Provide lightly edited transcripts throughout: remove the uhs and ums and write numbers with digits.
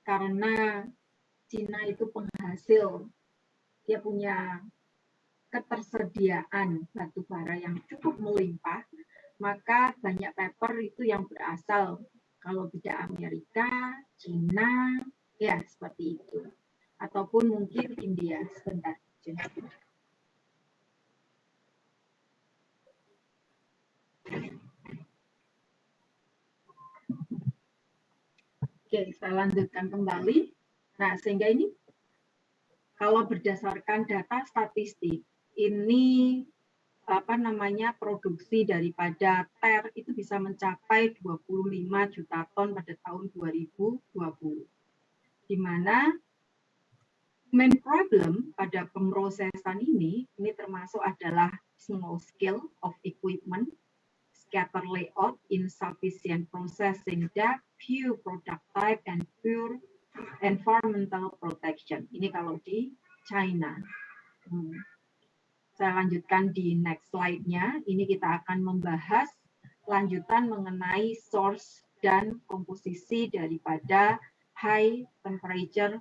karena Cina itu penghasil, dia punya ketersediaan batu bara yang cukup melimpah, maka banyak paper itu yang berasal, kalau tidak Amerika, Cina, ya seperti itu. Ataupun mungkin India, sebentar. Oke, saya lanjutkan kembali. Nah, sehingga ini kalau berdasarkan data statistik, ini produksi daripada TER itu bisa mencapai 25 juta ton pada tahun 2020. Di mana main problem pada pemrosesan ini termasuk adalah small scale of equipment, scatter layout, insufficient processing depth, few product type, and poor environmental protection. Ini kalau di China. Saya lanjutkan di next slide-nya. Ini kita akan membahas lanjutan mengenai source dan komposisi daripada high temperature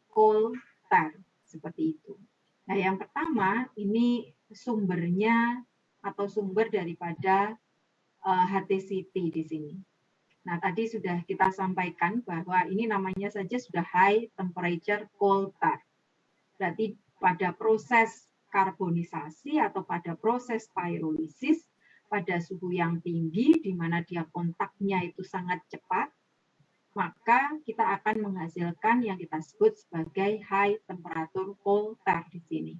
coal tar, seperti itu. Nah, yang pertama ini sumbernya atau sumber daripada HTCT di sini. Nah, tadi sudah kita sampaikan bahwa ini namanya saja sudah high temperature coal tar. Berarti pada proses karbonisasi atau pada proses pyrolysis pada suhu yang tinggi di mana dia kontaknya itu sangat cepat, maka kita akan menghasilkan yang kita sebut sebagai high temperature coal tar di sini.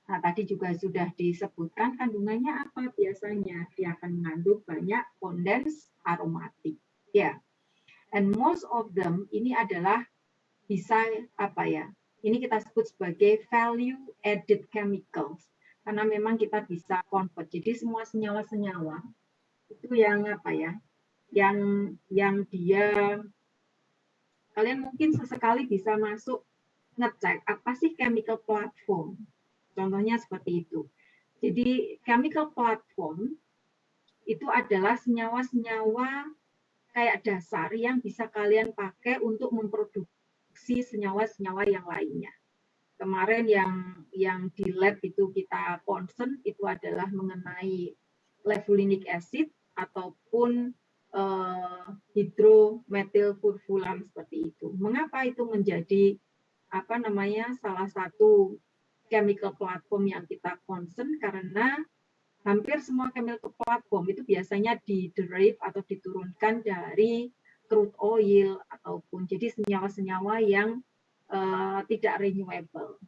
Nah, tadi juga sudah disebutkan kandungannya apa biasanya. Dia akan mengandung banyak kondens aromatik. Ya. And most of them ini adalah bisa ini kita sebut sebagai value added chemicals. Karena memang kita bisa convert. Jadi semua senyawa-senyawa itu yang yang dia kalian mungkin sesekali bisa masuk ngecek apa sih chemical platform. Contohnya seperti itu. Jadi chemical platform itu adalah senyawa-senyawa kayak dasar yang bisa kalian pakai untuk memproduksi senyawa-senyawa yang lainnya. Kemarin yang di lab itu kita concern itu adalah mengenai levulinic acid ataupun hidrometylfurfuran seperti itu. Mengapa itu menjadi salah satu chemical platform yang kita concern? Karena hampir semua chemical platform itu biasanya derive atau diturunkan dari crude oil ataupun jadi senyawa-senyawa yang tidak renewable.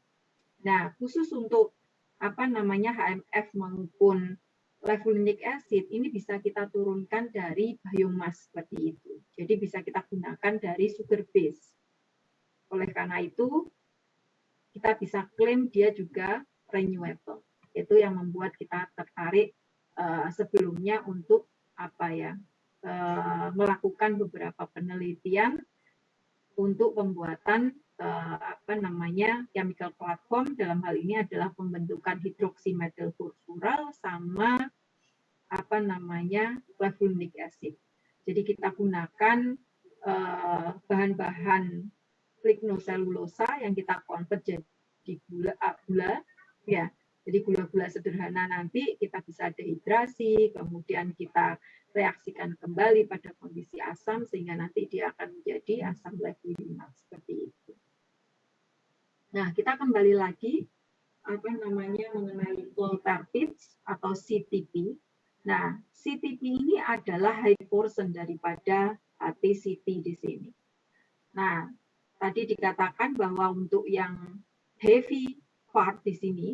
Nah, khusus untuk HMF maupun levulinic acid ini bisa kita turunkan dari biomas seperti itu. Jadi bisa kita gunakan dari sugar base. Oleh karena itu kita bisa klaim dia juga renewable. Itu yang membuat kita tertarik sebelumnya untuk melakukan beberapa penelitian untuk pembuatan chemical platform. Dalam hal ini adalah pembentukan hidroksimetylfurfural sama levulinic acid. Jadi kita gunakan bahan-bahan lignoselulosa yang kita convert jadi gula ya. Jadi gula-gula sederhana nanti kita bisa dehidrasi, kemudian kita reaksikan kembali pada kondisi asam sehingga nanti dia akan menjadi asam levulina seperti itu. Nah, kita kembali lagi mengenai coal tar pitch atau CTP. Nah, CTP ini adalah high portion daripada HTCT di sini. Nah, tadi dikatakan bahwa untuk yang heavy part di sini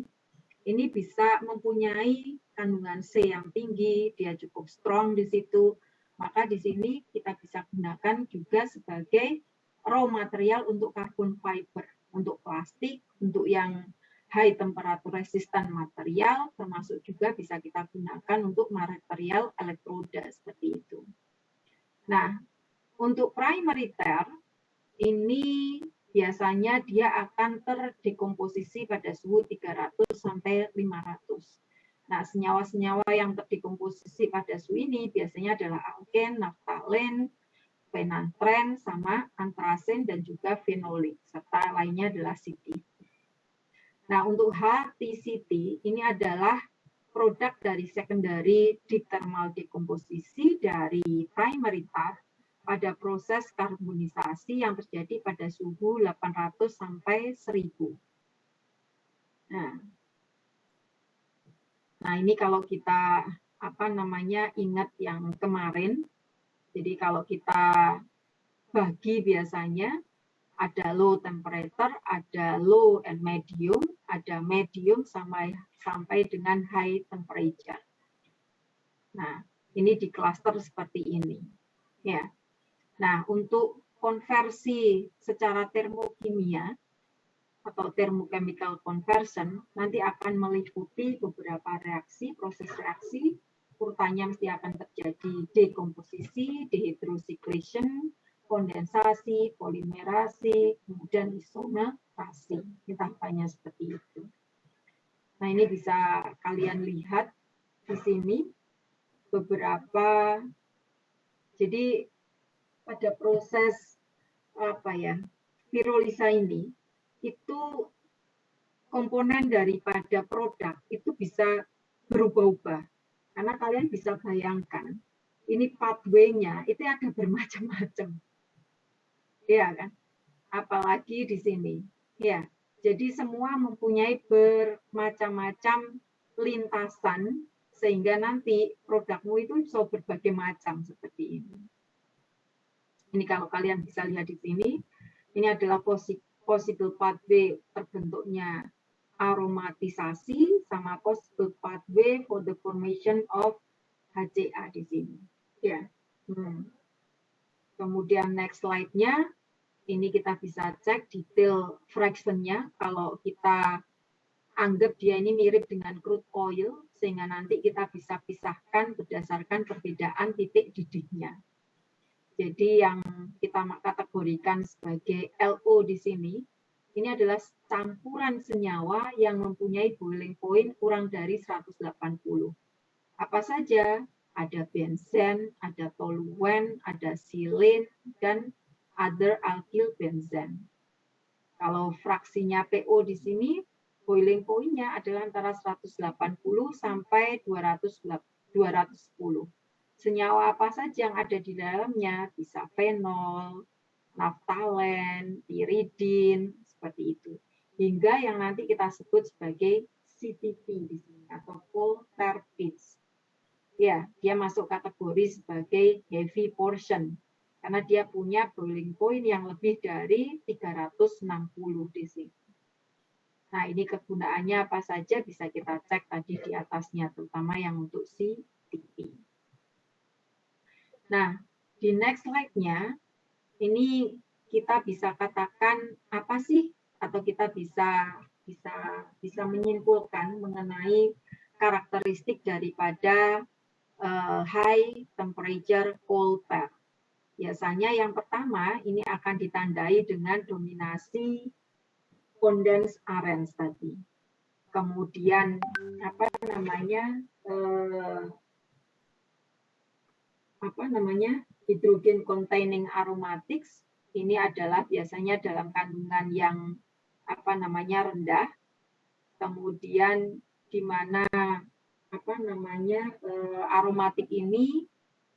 ini bisa mempunyai kandungan C yang tinggi, dia cukup strong di situ. Maka di sini kita bisa gunakan juga sebagai raw material untuk carbon fiber, untuk plastik, untuk yang high temperature resistant material, termasuk juga bisa kita gunakan untuk material elektroda seperti itu. Nah, untuk primary tar ini biasanya dia akan terdekomposisi pada suhu 300 sampai 500. Nah, senyawa-senyawa yang terdekomposisi pada suhu ini biasanya adalah alken, naftalen, fenantren, sama antrasen, dan juga fenolik, serta lainnya adalah CT. Nah, untuk HTCT ini adalah produk dari secondary thermal decomposition dari primary tar pada proses karbonisasi yang terjadi pada suhu 800 sampai 1000. Nah, ini kalau kita ingat yang kemarin, jadi kalau kita bagi biasanya ada low temperature, ada low and medium, ada medium sampai dengan high temperature. Nah, ini di cluster seperti ini. Ya. Nah, untuk konversi secara termokimia atau thermochemical conversion nanti akan meliputi beberapa reaksi, proses reaksi, urutannya mesti akan terjadi dekomposisi, dehydrocyclation, kondensasi, polimerasi, kemudian isomerasi. Ini tahapannya seperti itu. Nah, ini bisa kalian lihat di sini beberapa. Jadi pada proses pirolisa ini itu komponen daripada produk itu bisa berubah-ubah. Karena kalian bisa bayangkan, ini pathway-nya itu ada bermacam-macam. Ya kan? Apalagi di sini. Ya. Jadi semua mempunyai bermacam-macam lintasan sehingga nanti produkmu itu bisa berbagai macam seperti ini. Ini kalau kalian bisa lihat di sini, ini adalah possible pathway terbentuknya aromatisasi sama possible pathway for the formation of HCA di sini. Ya. Kemudian next slide-nya, ini kita bisa cek detail fraction-nya. Kalau kita anggap dia ini mirip dengan crude oil, sehingga nanti kita bisa pisahkan berdasarkan perbedaan titik didihnya. Jadi yang kita kategorikan sebagai LO di sini, ini adalah campuran senyawa yang mempunyai boiling point kurang dari 180. Apa saja? Ada benzen, ada toluen, ada silane, dan other alkyl benzen. Kalau fraksinya PO di sini, boiling point-nya adalah antara 180 sampai 210. Senyawa apa saja yang ada di dalamnya, bisa fenol, naftalen, piridin, seperti itu. Hingga yang nanti kita sebut sebagai CTP di sini, atau coal tar pitch. Ya, dia masuk kategori sebagai heavy portion, karena dia punya boiling point yang lebih dari 360 di sini. Nah, ini kegunaannya apa saja bisa kita cek tadi di atasnya, terutama yang untuk CTP. Nah, di next slide-nya, ini kita bisa katakan apa sih, atau kita bisa menyimpulkan mengenai karakteristik daripada high temperature coal tar. Biasanya yang pertama ini akan ditandai dengan dominasi condensed arens tadi. Kemudian hydrogen containing aromatics ini adalah biasanya dalam kandungan yang rendah. Kemudian di mana aromatik ini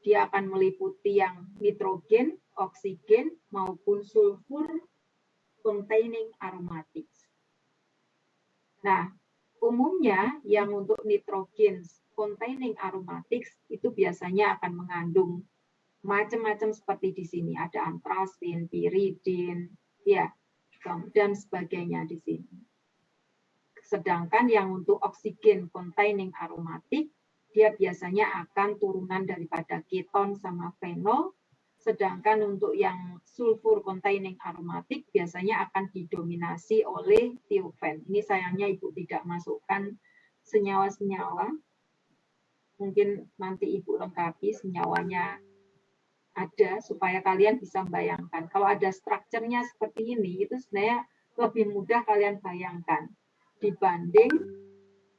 dia akan meliputi yang nitrogen, oksigen maupun sulfur containing aromatics. Nah, umumnya yang untuk nitrogen containing aromatics itu biasanya akan mengandung macam-macam seperti di sini, ada antrasin, piridin, ya, dan sebagainya di sini. Sedangkan yang untuk oksigen containing aromatic, dia biasanya akan turunan daripada keton sama fenol. Sedangkan untuk yang sulfur containing aromatic biasanya akan didominasi oleh thiofen. Ini sayangnya Ibu tidak masukkan senyawa-senyawa. Mungkin nanti Ibu lengkapi senyawanya ada supaya kalian bisa bayangkan. Kalau ada strukturnya seperti ini, itu sebenarnya lebih mudah kalian bayangkan dibanding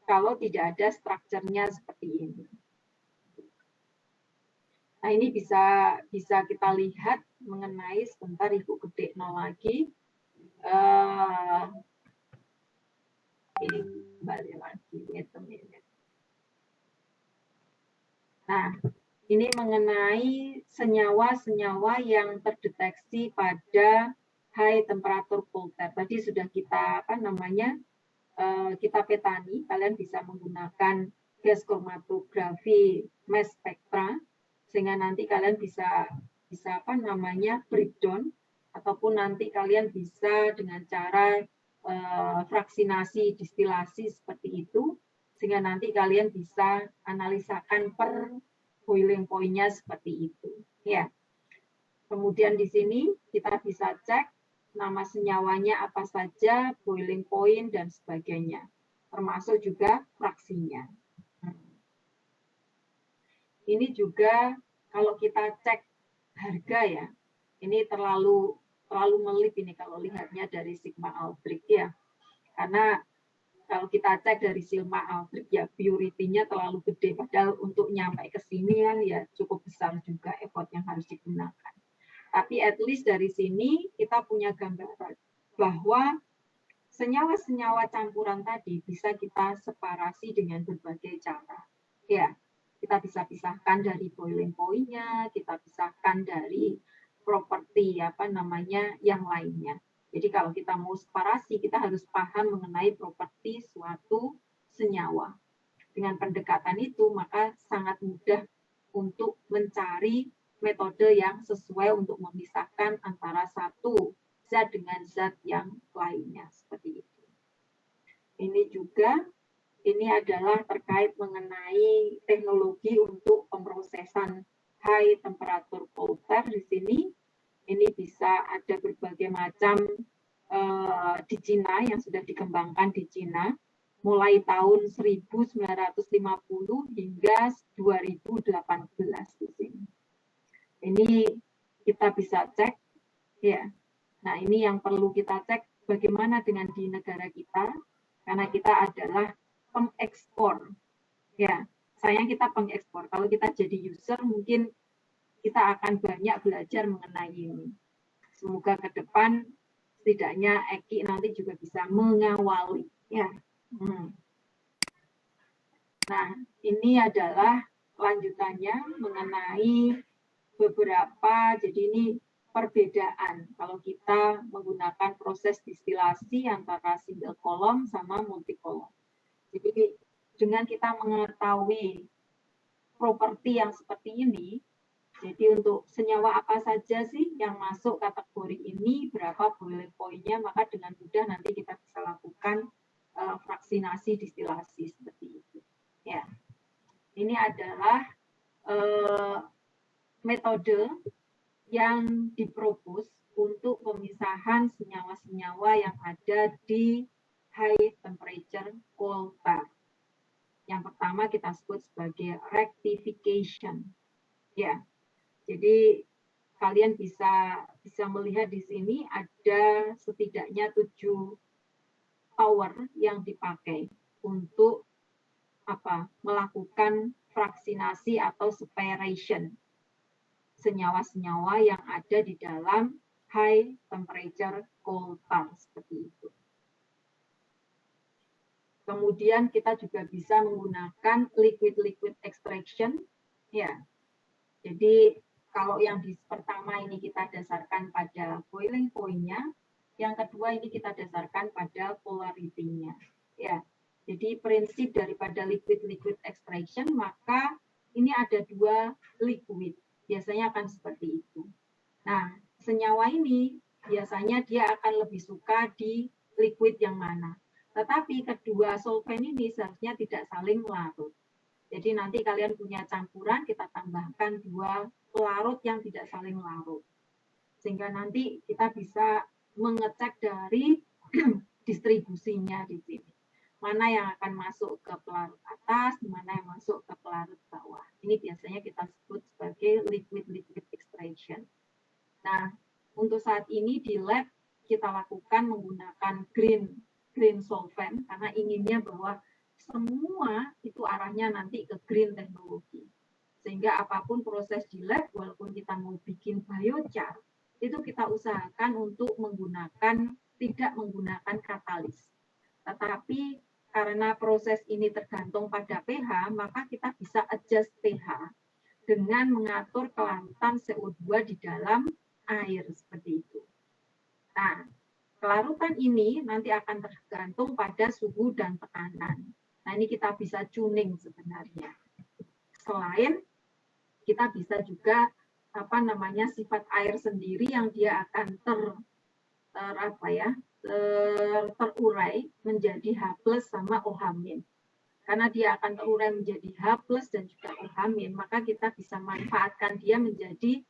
kalau tidak ada strukturnya seperti ini. Nah, ini bisa kita lihat mengenai, sebentar Ibu gede nol lagi. Ini kembali lagi, wait a minute. Nah, ini mengenai senyawa-senyawa yang terdeteksi pada high temperature Polter. Tadi sudah kita kita petani. Kalian bisa menggunakan gas kromatografi mass spectra, sehingga nanti kalian bisa breakdown, ataupun nanti kalian bisa dengan cara fraksinasi distilasi seperti itu, sehingga nanti kalian bisa analisakan per boiling point-nya seperti itu. Ya. Kemudian di sini kita bisa cek nama senyawanya apa saja, boiling point dan sebagainya, termasuk juga fraksinya. Ini juga kalau kita cek harga ya, ini terlalu melip ini kalau lihatnya dari sigma Aldrich ya, karena kalau kita cek dari sigma Aldrich ya purity-nya terlalu gede, padahal untuk nyampe ke sini kan ya cukup besar juga effort yang harus digunakan. Tapi at least dari sini kita punya gambaran bahwa senyawa-senyawa campuran tadi bisa kita separasi dengan berbagai cara. Ya, kita bisa pisahkan dari boiling point-nya, kita pisahkan dari properti yang lainnya. Jadi kalau kita mau separasi, kita harus paham mengenai properti suatu senyawa. Dengan pendekatan itu, maka sangat mudah untuk mencari metode yang sesuai untuk memisahkan antara satu zat dengan zat yang lainnya, seperti itu. Ini adalah terkait mengenai teknologi untuk pemrosesan high temperature Polter di sini. Ini bisa ada berbagai macam di Cina yang sudah dikembangkan di Cina mulai tahun 1950 hingga 2018 di sini. Ini kita bisa cek ya. Nah, ini yang perlu kita cek bagaimana dengan di negara kita, karena kita adalah pengekspor. Ya, sayang kita pengekspor. Kalau kita jadi user mungkin kita akan banyak belajar mengenai ini. Semoga ke depan setidaknya Eki nanti juga bisa mengawali. Ya. Nah, ini adalah lanjutannya mengenai beberapa, jadi ini perbedaan kalau kita menggunakan proses distilasi antara single column sama multi column. Jadi dengan kita mengetahui properti yang seperti ini, jadi untuk senyawa apa saja sih yang masuk kategori ini, berapa boiling point-nya, maka dengan mudah nanti kita bisa lakukan fraksinasi distilasi seperti itu. Ya, ini adalah metode yang dipropos untuk pemisahan senyawa-senyawa yang ada di high temperature Polter. Yang pertama kita sebut sebagai rectification. Ya, jadi kalian bisa melihat di sini ada setidaknya 7 tower yang dipakai untuk melakukan fraksinasi atau separation senyawa-senyawa yang ada di dalam high temperature Polter seperti itu. Kemudian kita juga bisa menggunakan liquid extraction. Ya, jadi kalau yang di pertama ini kita dasarkan pada boiling point-nya, yang kedua ini kita dasarkan pada polarity-nya. Ya, jadi prinsip daripada liquid extraction, maka ini ada 2 liquid. Biasanya akan seperti itu. Nah, senyawa ini biasanya dia akan lebih suka di liquid yang mana. Tetapi kedua solvent ini seharusnya tidak saling melarut. Jadi nanti kalian punya campuran, kita tambahkan 2 pelarut yang tidak saling larut. Sehingga nanti kita bisa mengecek dari distribusinya di sini. Mana yang akan masuk ke pelarut atas, mana yang masuk ke pelarut bawah. Ini biasanya kita sebut sebagai liquid extraction. Nah, untuk saat ini di lab kita lakukan menggunakan green solvent karena inginnya bahwa semua itu arahnya nanti ke green teknologi. Sehingga apapun proses di lab, walaupun kita mau bikin biochar, itu kita usahakan untuk tidak menggunakan katalis. Tetapi karena proses ini tergantung pada pH, maka kita bisa adjust pH dengan mengatur kelarutan CO2 di dalam air seperti itu. Nah, kelarutan ini nanti akan tergantung pada suhu dan tekanan. Nah, ini kita bisa tuning sebenarnya. Selain kita bisa juga sifat air sendiri yang dia akan terurai menjadi H+ sama OH-. Karena dia akan terurai menjadi H+ dan juga OH-, maka kita bisa manfaatkan dia menjadi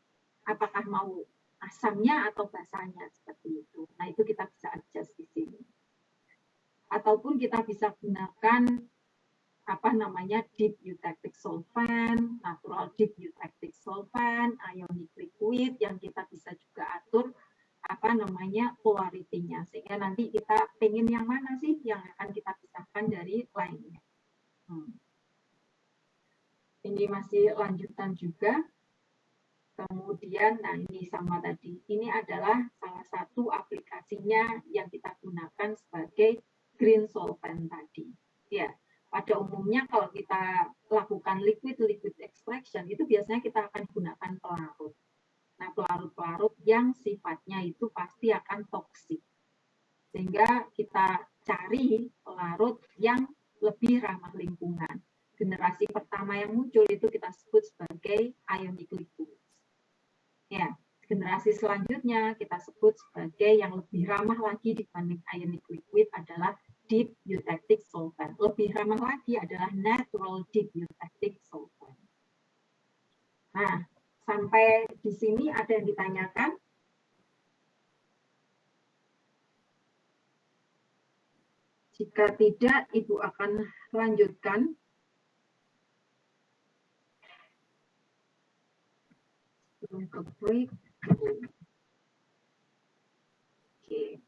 apakah mau asamnya atau basahnya seperti itu. Nah, itu kita bisa adjust di sini. Ataupun kita bisa gunakan deep eutectic solvent, natural deep eutectic solvent, ionic liquid yang kita bisa juga atur polaritinya, sehingga nanti kita pengen yang mana sih yang akan kita pisahkan dari lainnya. Ini masih lanjutan juga. Kemudian, nah ini sama tadi. Ini adalah salah satu aplikasinya yang kita gunakan sebagai green solvent tadi. Ya, pada umumnya kalau kita lakukan liquid extraction itu biasanya kita akan gunakan pelarut. Nah, pelarut-pelarut yang sifatnya itu pasti akan toksik. Sehingga kita cari pelarut yang lebih ramah lingkungan. Generasi pertama yang muncul itu kita sebut sebagai ionic liquid. Ya, generasi selanjutnya kita sebut sebagai yang lebih ramah lagi dibanding ionic liquid adalah deep eutectic solvent. Lebih ramah lagi adalah natural deep eutectic solvent. Nah, sampai di sini ada yang ditanyakan? Jika tidak, Ibu akan lanjutkan. Belum ke break. Oke.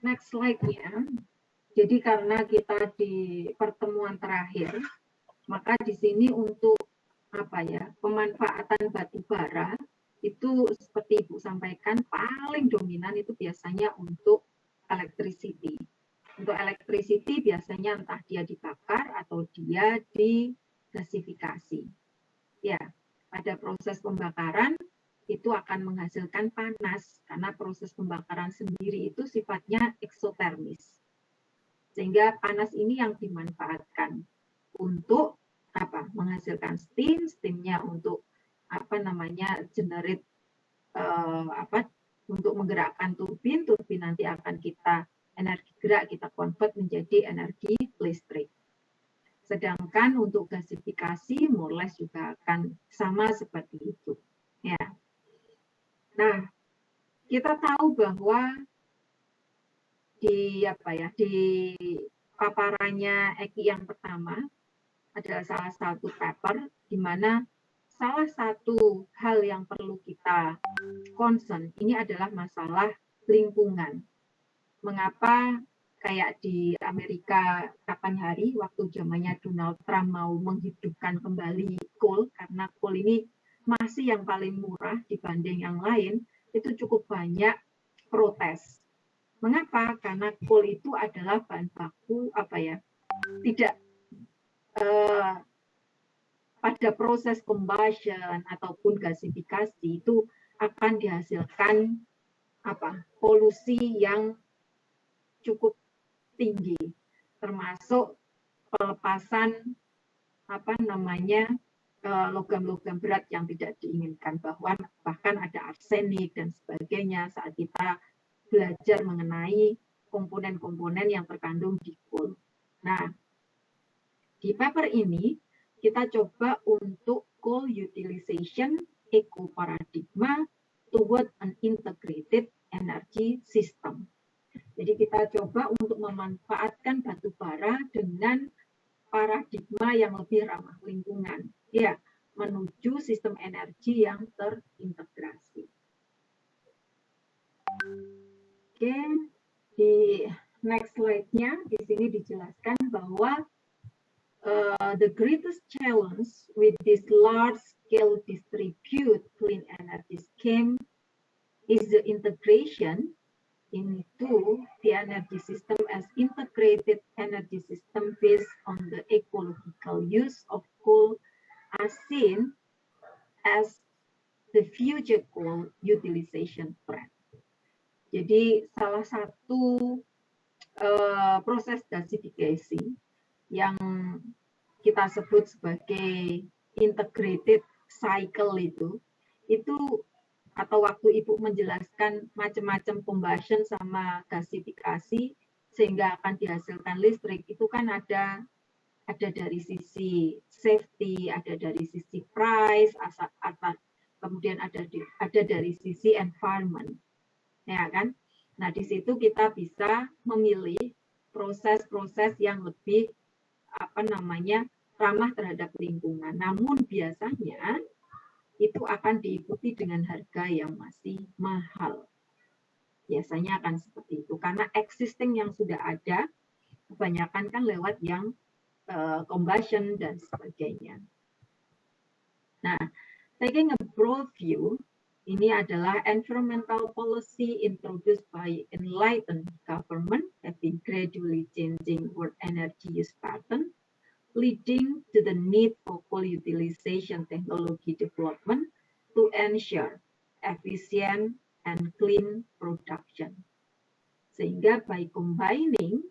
Next slide-nya. Jadi karena kita di pertemuan terakhir, maka di sini untuk pemanfaatan batu bara itu seperti Ibu sampaikan paling dominan itu biasanya untuk electricity. Untuk electricity biasanya entah dia dibakar atau dia digasifikasi. Ya, pada proses pembakaran itu akan menghasilkan panas karena proses pembakaran sendiri itu sifatnya eksotermis. Sehingga panas ini yang dimanfaatkan untuk menghasilkan steamnya untuk generate untuk menggerakkan turbin nanti akan kita energi gerak kita convert menjadi energi listrik. Sedangkan untuk gasifikasi more or less juga akan sama seperti itu. Ya. Nah, kita tahu bahwa di paparannya Eki yang pertama adalah salah satu paper di mana salah satu hal yang perlu kita concern ini adalah masalah lingkungan. Mengapa kayak di Amerika kapan hari waktu zamannya Donald Trump mau menghidupkan kembali coal karena coal ini masih yang paling murah dibanding yang lain, itu cukup banyak protes. Mengapa? Karena coal itu adalah bahan baku tidak pada proses combustion ataupun gasifikasi itu akan dihasilkan polusi yang cukup tinggi, termasuk pelepasan logam-logam berat yang tidak diinginkan, bahkan ada arsenik dan sebagainya saat kita belajar mengenai komponen-komponen yang terkandung di coal. Nah, di paper ini kita coba untuk coal utilization eco paradigma toward an integrated energy system. Jadi kita coba untuk memanfaatkan batu bara dengan paradigma yang lebih ramah lingkungan, ya, menuju sistem energi yang terintegrasi. Oke, di next slide-nya di sini dijelaskan bahwa the greatest challenge with this large-scale distribute clean energy scheme is the integration into the energy system as integrated energy system based on the ecological use of coal as seen as the future coal utilization trend. Jadi salah satu proses gasifikasi yang kita sebut sebagai integrated cycle itu atau waktu Ibu menjelaskan macam-macam combustion sama gasifikasi sehingga akan dihasilkan listrik, itu kan ada dari sisi safety, ada dari sisi price, kemudian ada dari sisi environment, ya kan? Nah, di situ kita bisa memilih proses-proses yang lebih ramah terhadap lingkungan. Namun biasanya itu akan diikuti dengan harga yang masih mahal. Biasanya akan seperti itu karena existing yang sudah ada kebanyakan kan lewat yang combustion dan sebagainya. Nah, taking a broad view, ini adalah environmental policy introduced by enlightened government have been gradually changing world energy use pattern, leading to the need for coal utilization technology development to ensure efficient and clean production. Sehingga by combining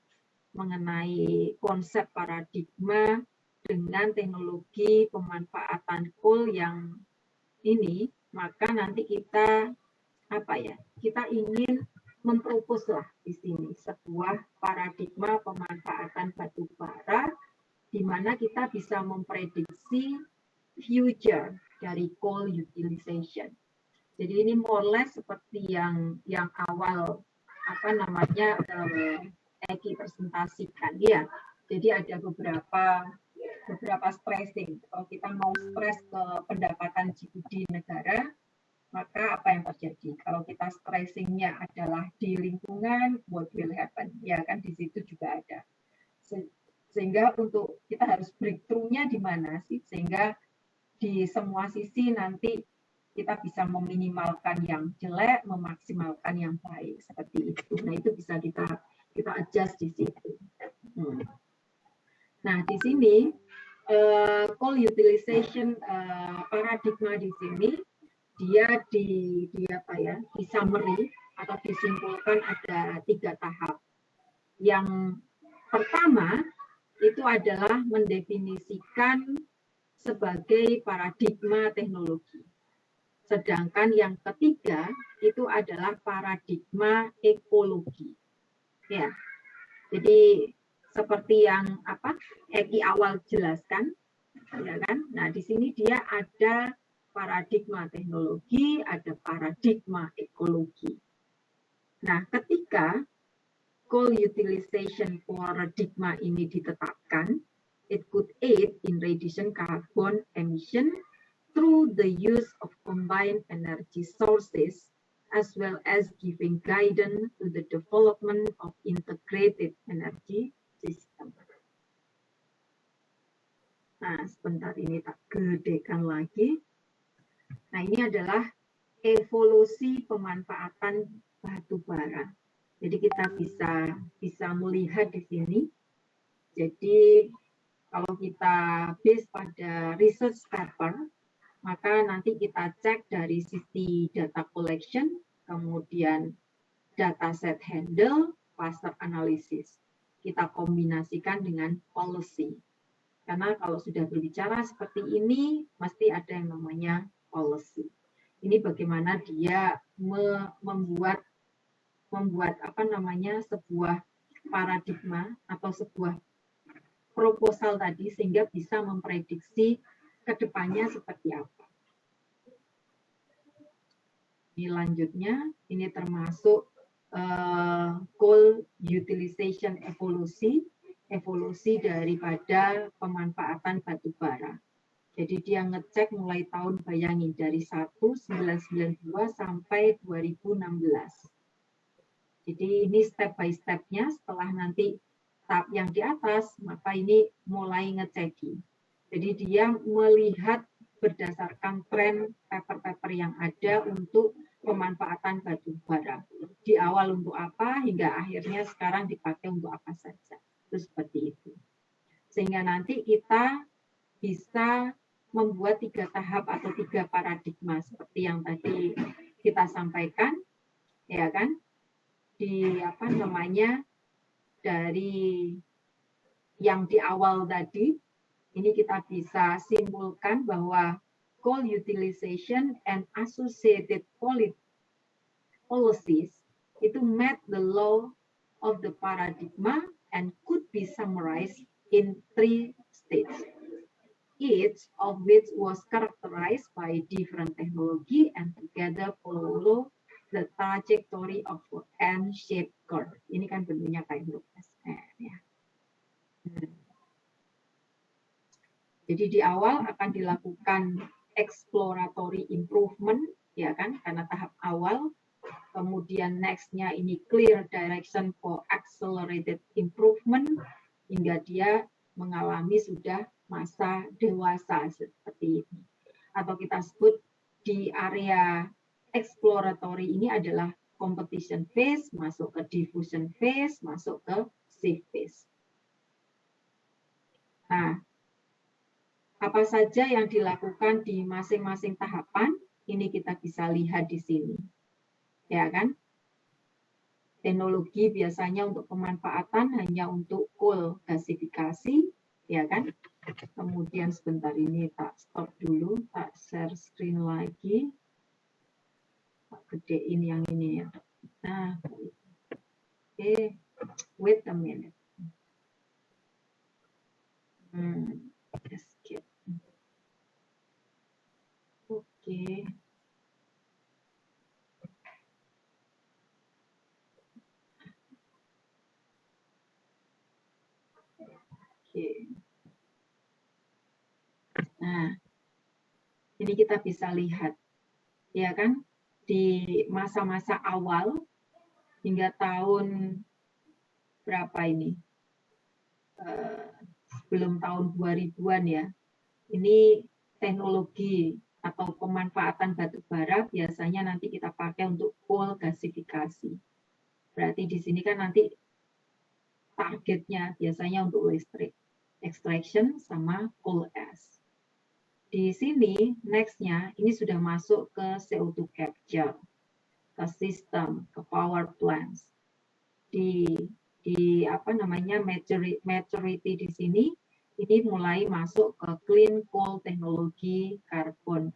mengenai konsep paradigma dengan teknologi pemanfaatan coal yang ini, maka nanti kita kita ingin mempropos lah di sini sebuah paradigma pemanfaatan batu bara di mana kita bisa memprediksi future dari coal utilization. Jadi ini more or less seperti yang awal Eki presentasikan ya. Jadi ada beberapa stressing. Kalau kita mau stress ke pendapatan GDP negara, maka apa yang terjadi? Kalau kita stressingnya adalah di lingkungan, what will happen? Ya kan di situ juga ada. Sehingga untuk kita harus breakthrough-nya di mana sih? Sehingga di semua sisi nanti kita bisa meminimalkan yang jelek, memaksimalkan yang baik seperti itu. Nah itu bisa kita adjust di situ. Nah di sini coal utilization paradigma di sini dia di summary atau disimpulkan ada 3 tahap. Yang pertama itu adalah mendefinisikan sebagai paradigma teknologi. Sedangkan yang ketiga itu adalah paradigma ekologi. Ya. Jadi seperti yang Eki awal jelaskan, ya kan? Nah, di sini dia ada paradigma teknologi, ada paradigma ekologi. Nah, ketika coal utilization paradigma ini ditetapkan, it could aid in reducing carbon emission through the use of combined energy sources, as well as giving guidance to the development of integrated energy system. Nah, sebentar ini tak gedekan lagi. Nah, ini adalah evolusi pemanfaatan batu bara. Jadi kita bisa melihat di sini. Jadi kalau kita base pada research paper, maka nanti kita cek dari sisi data collection, kemudian data set handle, cluster analysis. Kita kombinasikan dengan policy. Karena kalau sudah berbicara seperti ini, mesti ada yang namanya policy. Ini bagaimana dia membuat sebuah paradigma atau sebuah proposal tadi sehingga bisa memprediksi ke depannya seperti apa. Ini lanjutnya, ini termasuk coal utilization evolusi daripada pemanfaatan batu bara. Jadi dia ngecek mulai tahun, bayangin, dari 1992 sampai 2016. Jadi ini step by step-nya, setelah nanti tahap yang di atas, maka ini mulai ngeceki. Jadi dia melihat berdasarkan tren paper-paper yang ada untuk pemanfaatan batu bara. Di awal untuk apa, hingga akhirnya sekarang dipakai untuk apa saja. Itu seperti itu. Sehingga nanti kita bisa membuat 3 tahap atau 3 paradigma seperti yang tadi kita sampaikan, ya kan? Di apa namanya, dari yang di awal tadi, ini kita bisa simpulkan bahwa coal utilization and associated policies itu met the law of the paradigma and could be summarized in 3 stages, each of which was characterized by different technology and together follow the trajectory of N-shaped curve. Ini kan bentuknya kayak huruf SN ya. Jadi di awal akan dilakukan exploratory improvement, ya kan, karena tahap awal. Kemudian next-nya ini clear direction for accelerated improvement, hingga dia mengalami sudah masa dewasa seperti ini. Atau kita sebut di area exploratory ini adalah competition phase, masuk ke diffusion phase, masuk ke safe phase. Nah, apa saja yang dilakukan di masing-masing tahapan, ini kita bisa lihat di sini. Ya kan? Teknologi biasanya untuk pemanfaatan hanya untuk coal gasifikasi, ya kan? Kemudian sebentar ini tak stop dulu, tak share screen lagi. Tak gedein yang ini ya. Nah, oke, wait a minute. Escape. Oke. Oke. Nah, ini kita bisa lihat, ya kan, di masa-masa awal hingga tahun berapa ini? Sebelum tahun 2000-an ya. Ini teknologi atau pemanfaatan batu bara biasanya nanti kita pakai untuk coal gasifikasi. Berarti di sini kan nanti targetnya biasanya untuk listrik, extraction sama coal ash. Di sini next-nya ini sudah masuk ke CO2 capture, ke sistem, ke power plants. Di apa namanya maturity di sini ini mulai masuk ke clean coal technology, carbon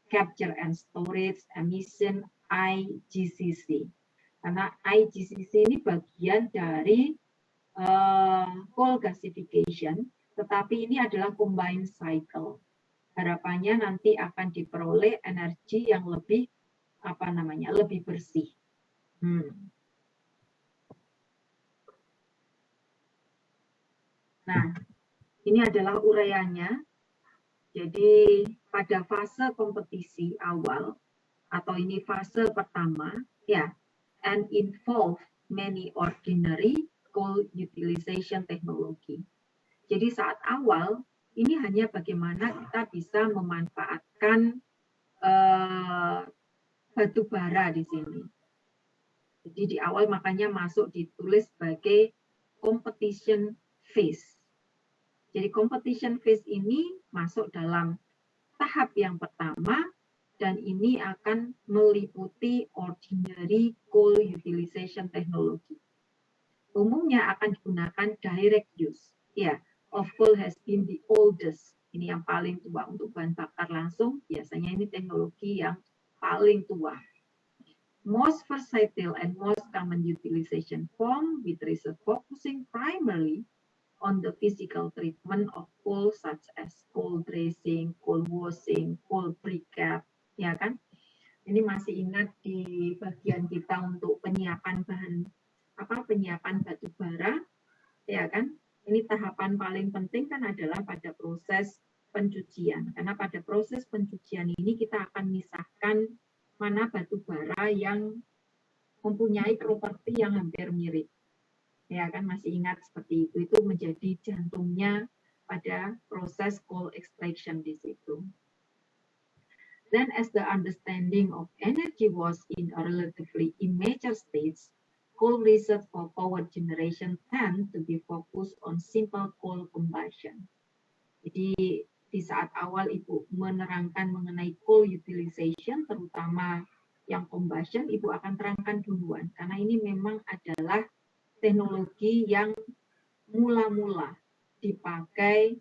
capture and storage, emission, IGCC. Karena IGCC ini bagian dari coal gasification, tetapi ini adalah combined cycle. Harapannya nanti akan diperoleh energi yang lebih apa namanya, lebih bersih. Nah, ini adalah uraiannya. Jadi pada fase kompetisi awal atau ini fase pertama, ya, and involve many ordinary coal utilization technology. Jadi saat awal ini hanya bagaimana kita bisa memanfaatkan batu bara di sini. Jadi di awal makanya masuk ditulis sebagai competition phase. Jadi competition phase ini masuk dalam tahap yang pertama dan ini akan meliputi ordinary coal utilization technology. Umumnya akan digunakan direct use. Ya, of coal has been the oldest. Ini yang paling tua untuk bahan bakar langsung. Biasanya ini teknologi yang paling tua. Most versatile and most common utilization form with research focusing primarily on the physical treatment of coal such as coal dressing, coal washing, coal briquette, ya kan? Ini masih ingat di bagian kita untuk penyiapan bahan penyiapan batu bara, ya kan? Ini tahapan paling penting kan adalah pada proses pencucian. Karena pada proses pencucian ini kita akan misahkan mana batu bara yang mempunyai properti yang hampir mirip. Ya kan, masih ingat seperti itu. Itu menjadi jantungnya pada proses coal extraction di situ. Then as the understanding of energy was in a relatively immature stage, coal research for power generation tend to be focused on simple coal combustion. Jadi di saat awal Ibu menerangkan mengenai coal utilization, terutama yang combustion, Ibu akan terangkan duluan. Karena ini memang adalah teknologi yang mula-mula dipakai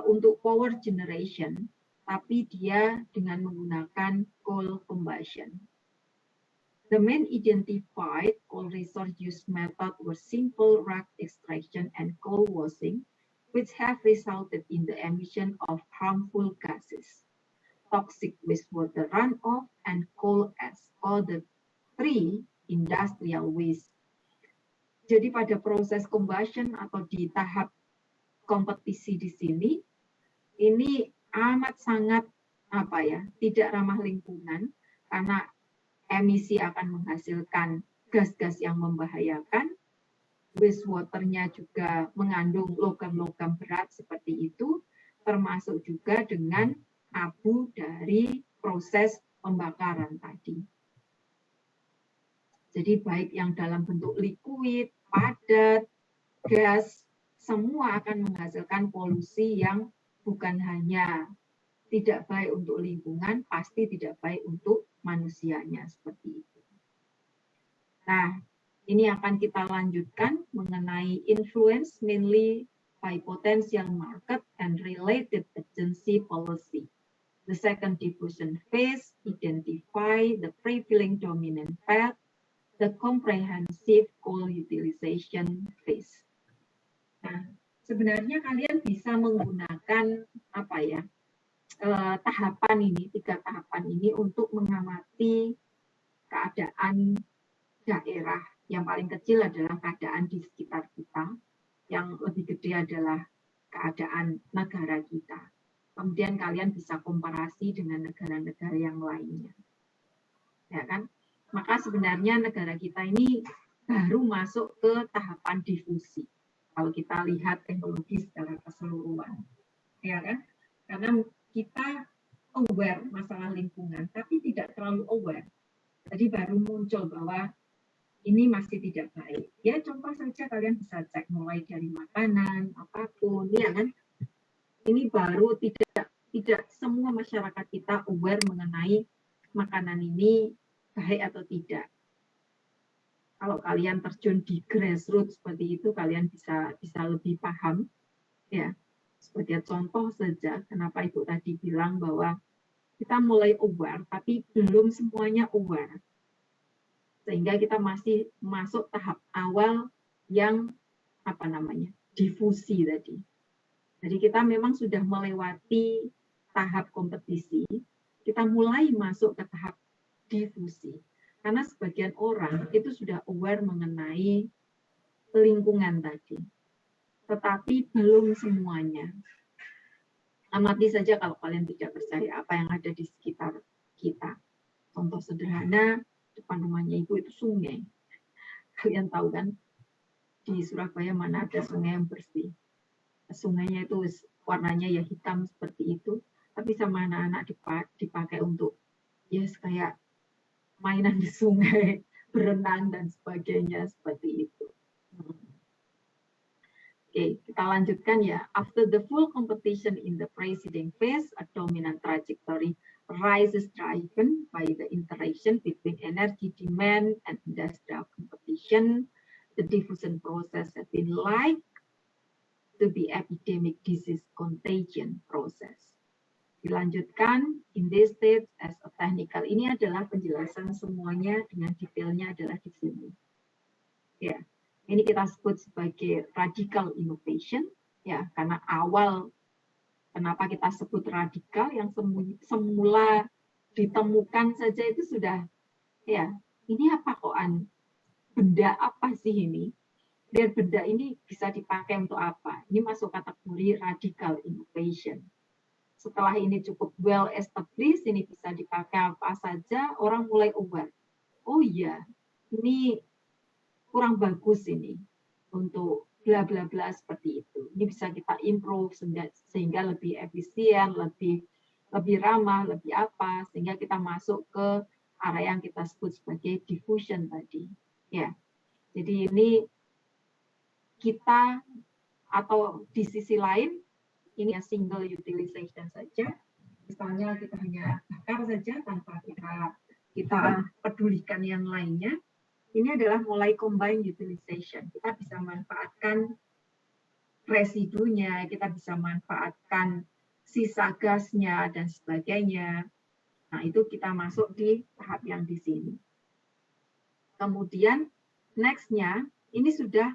untuk power generation, tapi dia dengan menggunakan coal combustion. The main identified coal resource use method were simple rock extraction and coal washing, which have resulted in the emission of harmful gases, toxic wastewater runoff, and coal ash, or the three industrial waste. Jadi pada proses combustion atau di tahap kompetisi di sini, ini amat sangat tidak ramah lingkungan karena emisi akan menghasilkan gas-gas yang membahayakan, wastewater-nya juga mengandung logam-logam berat seperti itu, termasuk juga dengan abu dari proses pembakaran tadi. Jadi baik yang dalam bentuk liquid, padat, gas, semua akan menghasilkan polusi yang bukan hanya tidak baik untuk lingkungan, pasti tidak baik untuk manusianya seperti itu. Nah, ini akan kita lanjutkan mengenai influence mainly by potential market and related agency policy. The second diffusion phase identify the prevailing dominant path, the comprehensive coal utilization phase. Nah, sebenarnya kalian bisa menggunakan tahapan ini, 3 tahapan ini untuk mengamati keadaan daerah. Yang paling kecil adalah keadaan di sekitar kita, yang lebih gede adalah keadaan negara kita. Kemudian kalian bisa komparasi dengan negara-negara yang lainnya. Ya kan? Maka sebenarnya negara kita ini baru masuk ke tahapan difusi. Kalau kita lihat teknologi secara keseluruhan, ya kan? Karena kita aware masalah lingkungan, tapi tidak terlalu aware. Jadi baru muncul bahwa ini masih tidak baik. Ya contoh saja kalian bisa cek mulai dari makanan, apapun, ya kan? Ini baru tidak semua masyarakat kita aware mengenai makanan ini baik atau tidak. Kalau kalian terjun di grassroots seperti itu, kalian bisa lebih paham. Ya, sebagai contoh saja, kenapa Ibu tadi bilang bahwa kita mulai aware, tapi belum semuanya aware. Sehingga kita masih masuk tahap awal yang difusi tadi. Jadi kita memang sudah melewati tahap kompetisi, kita mulai masuk ke tahap difusi. Karena sebagian orang itu sudah aware mengenai lingkungan tadi. Tetapi belum semuanya. Amati saja kalau kalian tidak percaya apa yang ada di sekitar kita. Contoh sederhana, depan rumahnya Ibu itu sungai. Kalian tahu kan, di Surabaya mana ada sungai yang bersih. Sungainya itu warnanya ya hitam seperti itu, tapi sama anak-anak dipakai untuk kayak mainan di sungai, berenang dan sebagainya seperti itu. Oke, kita lanjutkan ya. After the full competition in the preceding phase, a dominant trajectory rises driven by the interaction between energy demand and industrial competition. The diffusion process has been like to be epidemic disease contagion process. Dilanjutkan, in this stage as a technical, ini adalah penjelasan semuanya dengan detailnya adalah di sini. Ya, ini kita sebut sebagai radical innovation, ya, karena awal kenapa kita sebut radikal yang semula ditemukan saja itu sudah, ya, ini apa koan? Benda apa sih ini? Biar benda ini bisa dipakai untuk apa? Ini masuk kategori radical innovation. setelah ini cukup well established, ini bisa dipakai apa saja, orang mulai aware. Oh iya, ini kurang bagus ini untuk bla bla bla seperti itu. Ini bisa kita improve sehingga lebih efisien, lebih ramah, lebih apa, sehingga kita masuk ke area yang kita sebut sebagai diffusion tadi. Ya, jadi ini kita atau di sisi lain ini single utilization saja. Misalnya kita hanya bakar saja tanpa kita pedulikan yang lainnya. Ini adalah mulai combine utilization. Kita bisa manfaatkan residunya, kita bisa manfaatkan sisa gasnya dan sebagainya. Nah, itu kita masuk di tahap yang di sini. Kemudian next-nya ini sudah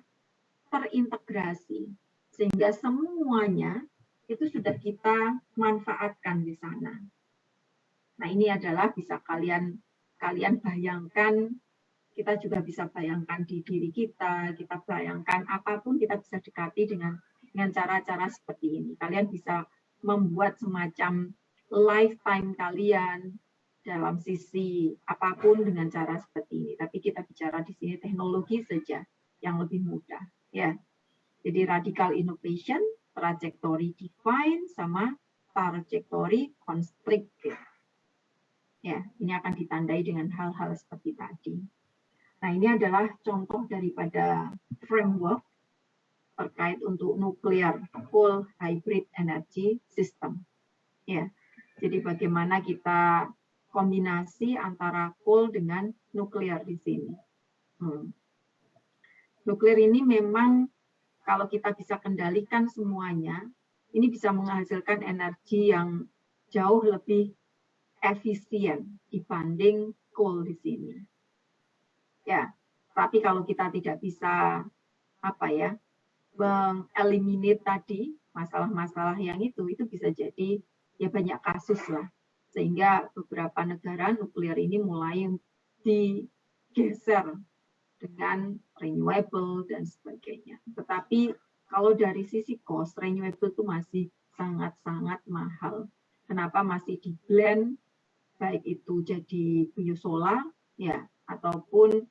terintegrasi sehingga semuanya itu sudah kita manfaatkan di sana. Nah, ini adalah bisa kalian bayangkan, kita juga bisa bayangkan di diri kita bayangkan apapun kita bisa dekati dengan cara-cara seperti ini. Kalian bisa membuat semacam lifetime kalian dalam sisi apapun dengan cara seperti ini. Tapi kita bicara di sini teknologi saja yang lebih mudah. Ya, jadi radical innovation, trajectory define, sama trajectory constrict. Ya, ini akan ditandai dengan hal-hal seperti tadi. Nah, ini adalah contoh daripada framework terkait untuk nuclear coal hybrid energy system. Ya, jadi bagaimana kita kombinasi antara coal dengan nuklir di sini. Nuklir ini memang kalau kita bisa kendalikan semuanya, ini bisa menghasilkan energi yang jauh lebih efisien dibanding coal di sini. Ya, tapi kalau kita tidak bisa mengeliminate tadi masalah-masalah yang itu bisa jadi ya banyak kasus lah, sehingga beberapa negara nuklir ini mulai digeser dengan renewable dan sebagainya. Tetapi kalau dari sisi cost, renewable itu masih sangat-sangat mahal. Kenapa masih di blend, baik itu jadi biosolar ya ataupun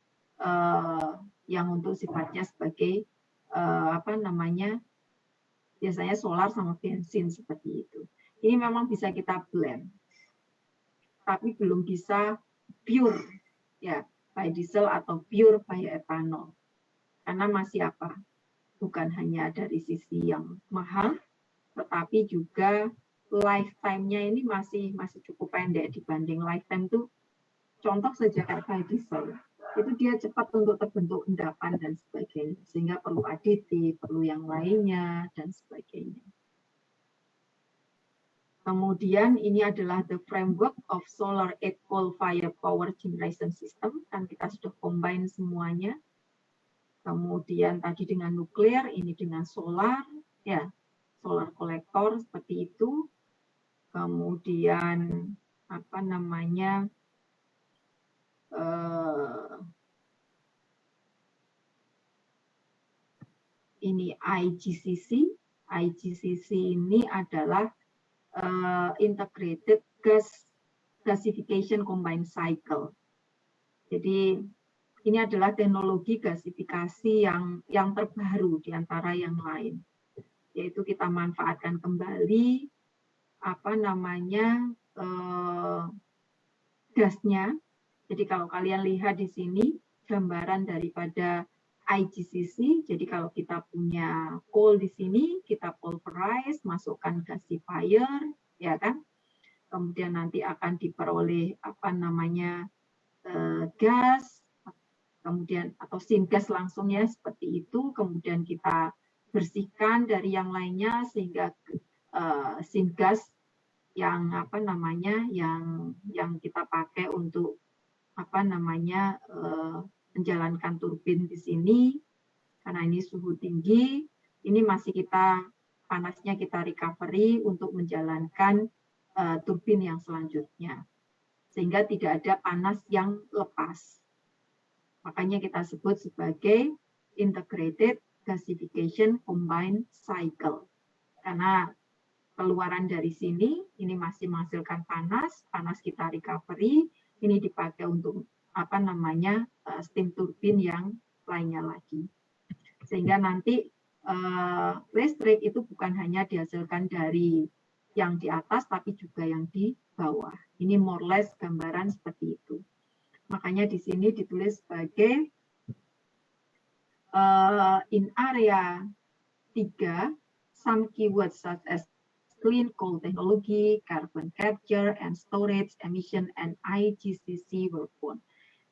yang untuk sifatnya sebagai biasanya solar sama bensin seperti itu. Ini memang bisa kita blend, tapi belum bisa pure ya biodiesel atau pure bioethanol, karena masih bukan hanya dari sisi yang mahal, tetapi juga lifetime-nya ini masih cukup pendek dibanding lifetime itu. Contoh saja kayak biodiesel, itu dia cepat untuk terbentuk endapan dan sebagainya, sehingga perlu aditif, perlu yang lainnya dan sebagainya. Kemudian ini adalah the framework of solar and coal fire power generation system, kan kita sudah combine semuanya. Kemudian tadi dengan nuklir, ini dengan solar, ya solar kolektor seperti itu. Kemudian ini IGCC. IGCC ini adalah integrated gasification combined cycle. Jadi ini adalah teknologi gasifikasi yang terbaru di antara yang lain, yaitu kita manfaatkan kembali gasnya. Jadi kalau kalian lihat di sini gambaran daripada IGCC, jadi kalau kita punya coal di sini, kita pulverize, masukkan gasifier, ya kan? Kemudian nanti akan diperoleh gas, kemudian atau syngas langsung ya seperti itu. Kemudian kita bersihkan dari yang lainnya sehingga syngas yang yang kita pakai untuk menjalankan turbin di sini, karena ini suhu tinggi, ini masih panasnya kita recovery untuk menjalankan turbin yang selanjutnya, sehingga tidak ada panas yang lepas. Makanya kita sebut sebagai integrated gasification combined cycle, karena keluaran dari sini, ini masih menghasilkan panas, panas kita recovery, ini dipakai untuk apa namanya steam turbine yang lainnya lagi. Sehingga nanti listrik itu bukan hanya dihasilkan dari yang di atas, tapi juga yang di bawah. Ini more or less gambaran seperti itu. Makanya di sini ditulis sebagai in area 3, some keywords such as clean coal technology, carbon capture and storage, emission, and IGCC were found.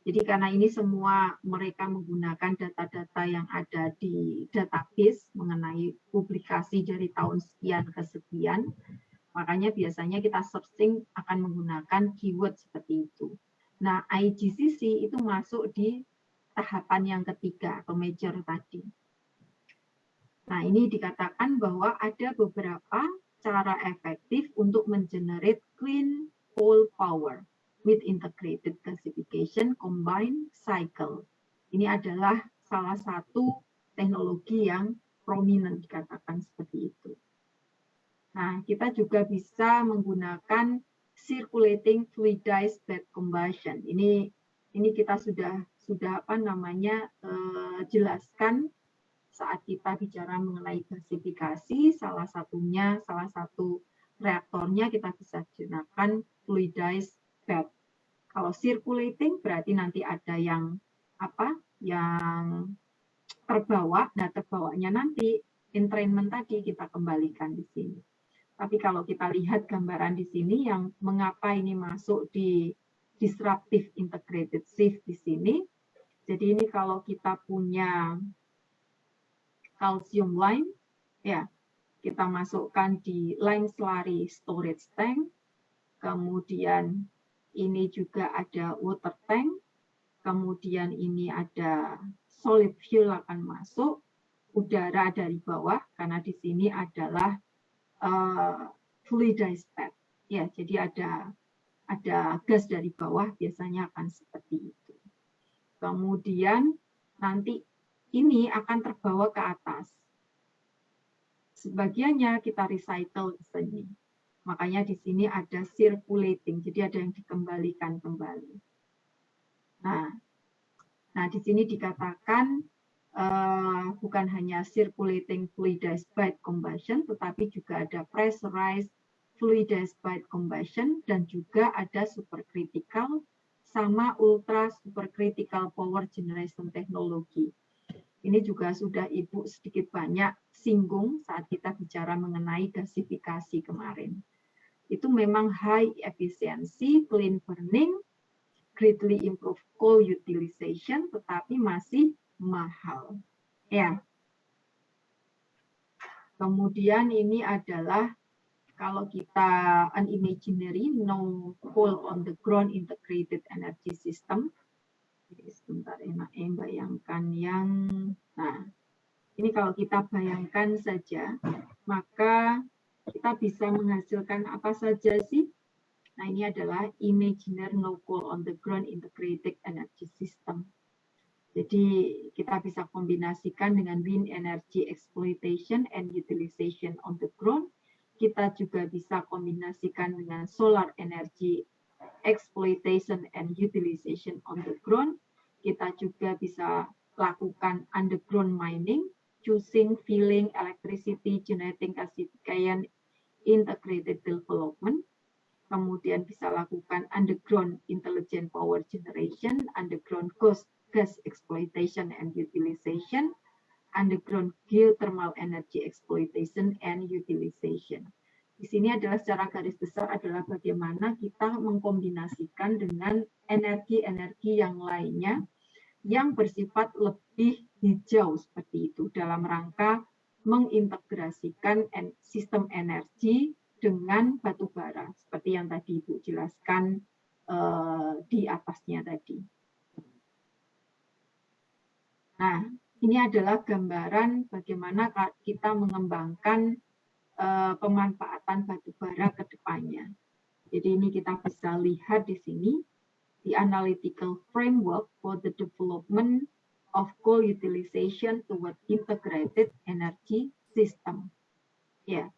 Jadi karena ini semua mereka menggunakan data-data yang ada di database mengenai publikasi dari tahun sekian ke sekian, makanya biasanya kita searching akan menggunakan keyword seperti itu. Nah, IGCC itu masuk di tahapan yang ketiga atau major tadi. Nah, ini dikatakan bahwa ada beberapa cara efektif untuk mengenerate clean coal power with integrated gasification combined cycle. Ini adalah salah satu teknologi yang prominent dikatakan seperti itu. Nah, kita juga bisa menggunakan circulating fluidized bed combustion. Ini kita sudah apa namanya jelaskan saat kita bicara mengenai gasifikasi. Salah satu reaktornya kita bisa gunakan fluidized bed. Kalau circulating berarti nanti ada yang terbawa. Nah, terbawanya nanti entrainment tadi kita kembalikan di sini. Tapi kalau kita lihat gambaran di sini yang mengapa ini masuk di disruptive integrated sieve di sini. Jadi ini kalau kita punya calcium lime, ya kita masukkan di lime slurry storage tank. Kemudian ini juga ada water tank, kemudian ini ada solid fuel akan masuk, udara dari bawah, karena di sini adalah fluidized bed. Ya, jadi ada gas dari bawah, biasanya akan seperti itu. Kemudian nanti ini akan terbawa ke atas. Sebagiannya kita recycle ke sini. Makanya di sini ada circulating, jadi ada yang dikembalikan kembali. Nah di sini dikatakan bukan hanya circulating fluidized bed combustion, tetapi juga ada pressurized fluidized bed combustion dan juga ada supercritical sama ultra supercritical power generation technology. Ini juga sudah Ibu sedikit banyak singgung saat kita bicara mengenai gasifikasi kemarin. Itu memang high efficiency, clean burning, greatly improve coal utilization, tetapi masih mahal. Ya. Kemudian ini adalah kalau kita an imaginary no coal on the ground integrated energy system. Jadi sebentar bayangkan yang, nah ini kalau kita bayangkan saja, maka kita bisa menghasilkan apa saja sih? Nah ini adalah imaginary no coal on the ground integrated energy system. Jadi kita bisa kombinasikan dengan wind energy exploitation and utilization on the ground. Kita juga bisa kombinasikan dengan solar energy exploitation and utilization on the ground. Kita juga bisa lakukan underground mining, choosing, filling, electricity, generating, gasification, integrated development. Kemudian bisa lakukan underground intelligent power generation, underground gas exploitation and utilization, underground geothermal energy exploitation and utilization. Di sini adalah secara garis besar adalah bagaimana kita mengkombinasikan dengan energi-energi yang lainnya yang bersifat lebih hijau seperti itu dalam rangka mengintegrasikan sistem energi dengan batu bara seperti yang tadi Ibu jelaskan di atasnya tadi. Nah, ini adalah gambaran bagaimana kita mengembangkan pemanfaatan batu bara ke depannya. Jadi ini kita bisa lihat di sini, the analytical framework for the development of coal utilization toward integrated energy system. Ya,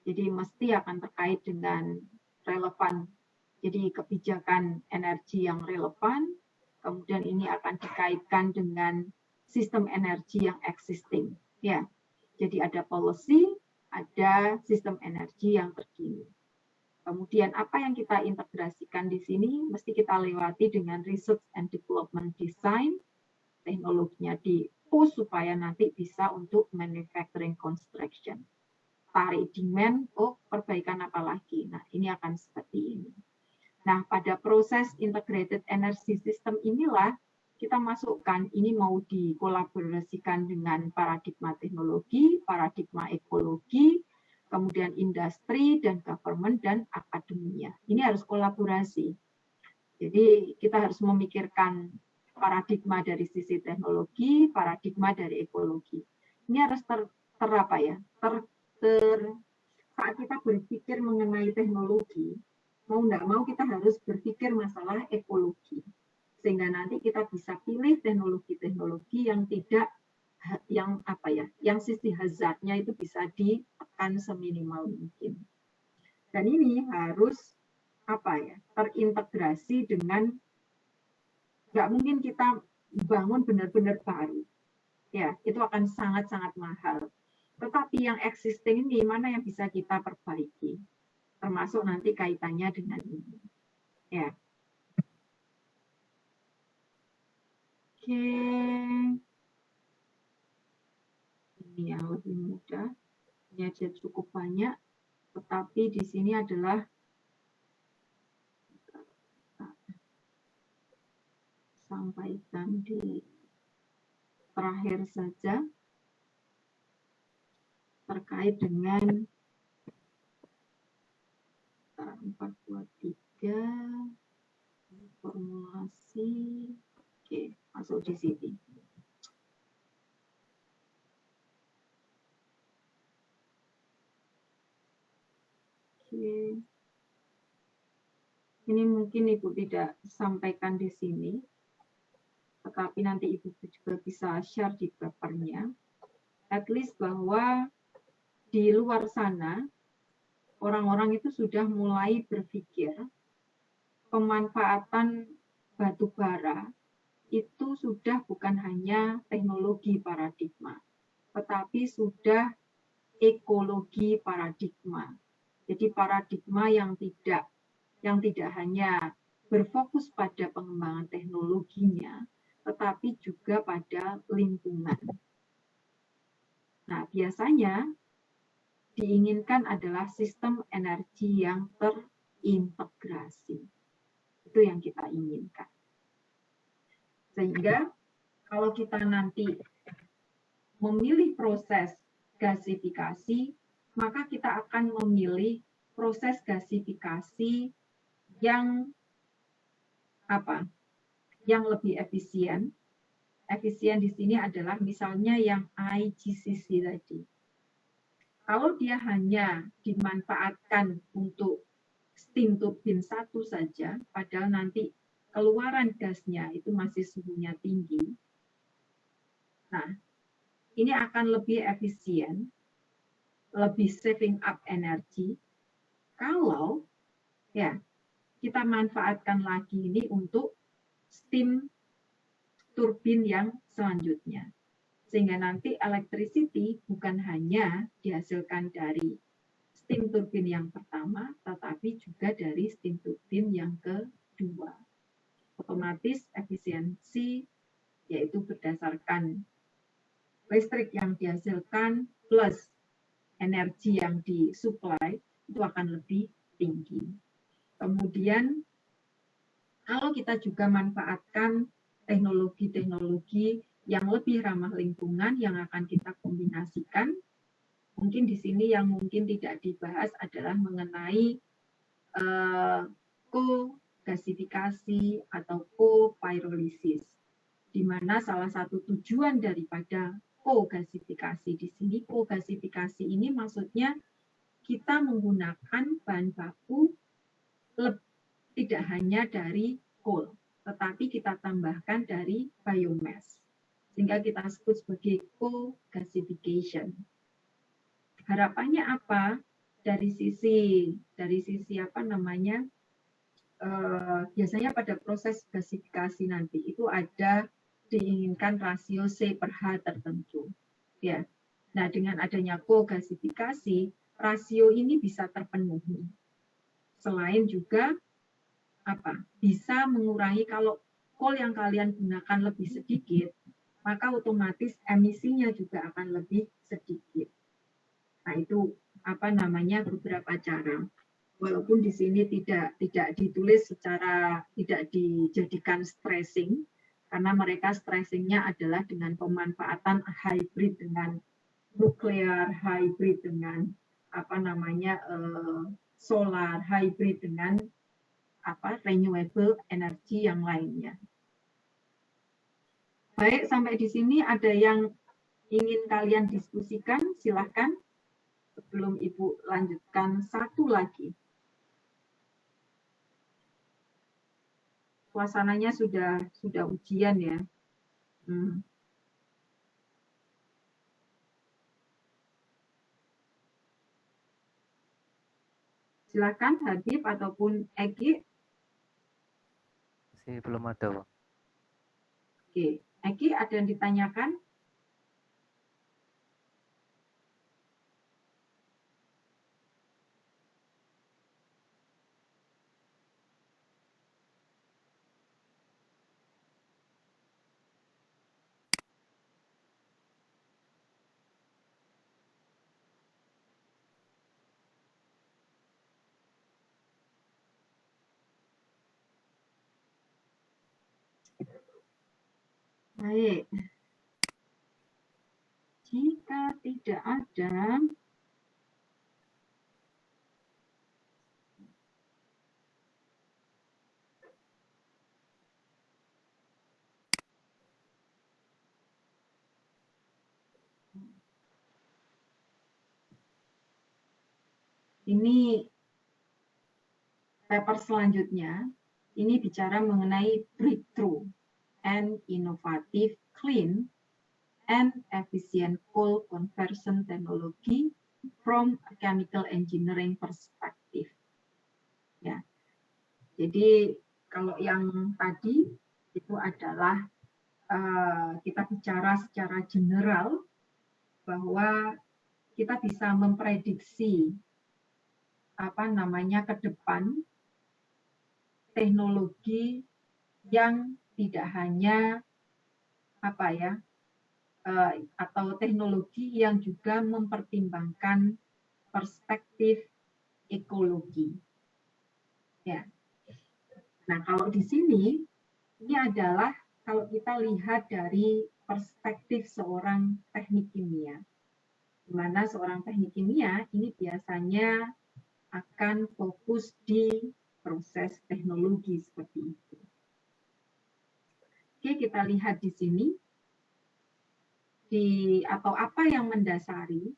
Jadi mesti akan terkait dengan relevan. Jadi kebijakan energi yang relevan, kemudian ini akan dikaitkan dengan sistem energi yang existing. Ya, jadi ada policy, ada sistem energi yang terkini. Kemudian apa yang kita integrasikan di sini mesti kita lewati dengan research and development design, teknologinya di push supaya nanti bisa untuk manufacturing construction. Tarik demand, oh perbaikan apa lagi? Nah, ini akan seperti ini. Nah, pada proses integrated energy system inilah kita masukkan, ini mau dikolaborasikan dengan paradigma teknologi, paradigma ekologi, kemudian industri, dan government, dan akademia. Ini harus kolaborasi. Jadi kita harus memikirkan paradigma dari sisi teknologi, paradigma dari ekologi. Ini harus saat kita berpikir mengenai teknologi, mau nggak mau kita harus berpikir masalah ekologi. Sehingga nanti kita bisa pilih teknologi-teknologi yang tidak yang sisi hazardnya itu bisa ditekan seminimal mungkin. Dan ini harus terintegrasi dengan, nggak mungkin kita bangun benar-benar baru. Ya, itu akan sangat-sangat mahal. Tetapi yang existing ini mana yang bisa kita perbaiki, termasuk nanti kaitannya dengan ini. Ya. Oke. Ini yang lebih mudah. Ini aja cukup banyak. Tetapi di sini adalah sampaikan di terakhir saja terkait dengan 423 formulasi. Oke, masuk di sini. Oke. Ini mungkin Ibu tidak sampaikan di sini, tetapi nanti Ibu juga bisa share di papernya. At least bahwa di luar sana, orang-orang itu sudah mulai berpikir pemanfaatan batu bara itu sudah bukan hanya teknologi paradigma, tetapi sudah ekologi paradigma. Jadi paradigma yang tidak hanya berfokus pada pengembangan teknologinya, tetapi juga pada lingkungan. Nah, biasanya diinginkan adalah sistem energi yang terintegrasi. Itu yang kita inginkan. Sehingga kalau kita nanti memilih proses gasifikasi, maka kita akan memilih proses gasifikasi yang lebih efisien. Efisien di sini adalah misalnya yang IGCC tadi. Kalau dia hanya dimanfaatkan untuk steam turbin satu saja, padahal nanti keluaran gasnya itu masih suhunya tinggi. Nah, ini akan lebih efisien, lebih saving up energi kalau ya kita manfaatkan lagi ini untuk steam turbin yang selanjutnya. Sehingga nanti electricity bukan hanya dihasilkan dari steam turbin yang pertama, tetapi juga dari steam turbin yang kedua. Otomatis efisiensi yaitu berdasarkan listrik yang dihasilkan plus energi yang disuplai itu akan lebih tinggi. Kemudian kalau kita juga manfaatkan teknologi-teknologi yang lebih ramah lingkungan yang akan kita kombinasikan, mungkin di sini yang mungkin tidak dibahas adalah mengenai co-gasifikasi atau co-pyrolysis, di mana salah satu tujuan daripada co-gasifikasi di sini, co-gasifikasi ini maksudnya kita menggunakan bahan baku tidak hanya dari coal, tetapi kita tambahkan dari biomass, sehingga kita sebut sebagai co-gasification. Harapannya apa? dari sisi apa namanya, biasanya pada proses gasifikasi nanti itu ada diinginkan rasio C per H tertentu. Ya. Nah, dengan adanya kogasifikasi, rasio ini bisa terpenuhi. Selain juga bisa mengurangi, kalau kol yang kalian gunakan lebih sedikit, maka otomatis emisinya juga akan lebih sedikit. Nah, itu beberapa cara. Walaupun di sini tidak ditulis secara, tidak dijadikan stressing, karena mereka stressingnya adalah dengan pemanfaatan hybrid dengan nuklear, hybrid dengan solar, hybrid dengan renewable energy yang lainnya. Baik, sampai di sini ada yang ingin kalian diskusikan, silahkan. Sebelum Ibu lanjutkan satu lagi. Suasananya sudah ujian ya. Silakan Habib ataupun Egi. Masih belum ada, Pak. Oke, Egi ada yang ditanyakan? Baik. Jika tidak ada, ini paper selanjutnya, ini bicara mengenai breakthrough and innovative clean and efficient coal conversion technology from a chemical engineering perspective. Ya. Jadi kalau yang tadi itu adalah kita bicara secara general bahwa kita bisa memprediksi ke depan teknologi yang tidak hanya atau teknologi yang juga mempertimbangkan perspektif ekologi. Ya. Nah, kalau di sini ini adalah kalau kita lihat dari perspektif seorang teknik kimia, di mana seorang teknik kimia ini biasanya akan fokus di proses teknologi seperti itu. Oke, kita lihat di sini atau apa yang mendasari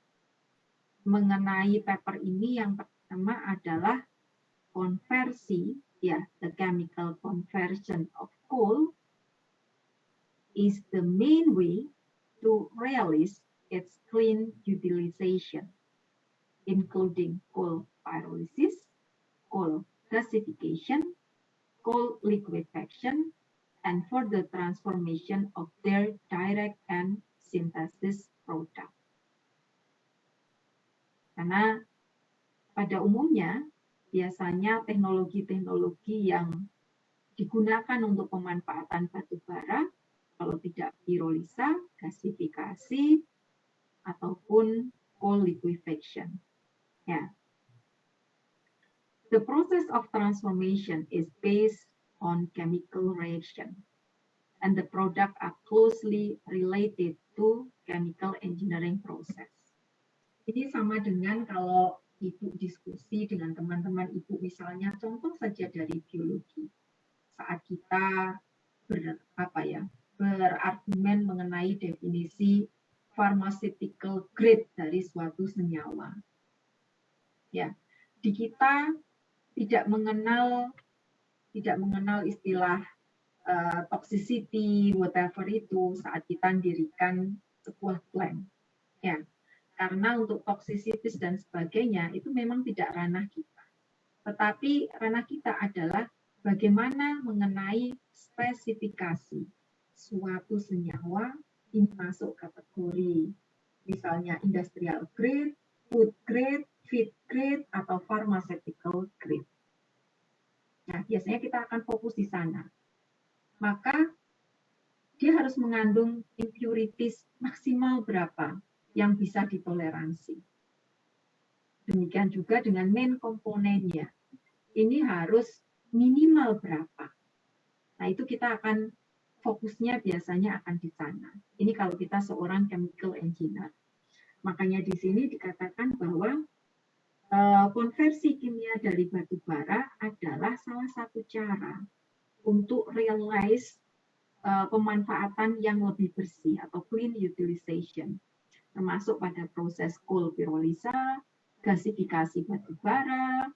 mengenai paper ini. Yang pertama adalah konversi, ya, the chemical conversion of coal is the main way to realize its clean utilization, including coal pyrolysis, coal gasification, coal liquefaction, and further transformation of their direct and synthesis product. Karena pada umumnya biasanya teknologi-teknologi yang digunakan untuk pemanfaatan batu bara, kalau tidak pirolisa, gasifikasi, ataupun coal liquefaction. Ya. The process of transformation is based on chemical reaction, and the product are closely related to chemical engineering process. Ini sama dengan kalau Ibu diskusi dengan teman-teman Ibu, misalnya contoh saja dari biologi. Saat kita berargumen mengenai definisi pharmaceutical grade dari suatu senyawa. Ya, di kita tidak mengenal istilah toxicity, whatever itu saat kita mendirikan sebuah plant. Ya, Karena untuk toksisitas dan sebagainya itu memang tidak ranah kita. Tetapi ranah kita adalah bagaimana mengenai spesifikasi suatu senyawa ini masuk kategori misalnya industrial grade, food grade, feed grade, atau pharmaceutical grade. Nah, biasanya kita akan fokus di sana. Maka dia harus mengandung impurities maksimal berapa yang bisa ditoleransi. Demikian juga dengan main komponennya. Ini harus minimal berapa. Nah, itu kita akan fokusnya biasanya akan di sana. Ini kalau kita seorang chemical engineer. Makanya di sini dikatakan bahwa konversi kimia dari batu bara adalah salah satu cara untuk realize pemanfaatan yang lebih bersih atau clean utilization, termasuk pada proses coal pyrolysis, gasifikasi batu bara,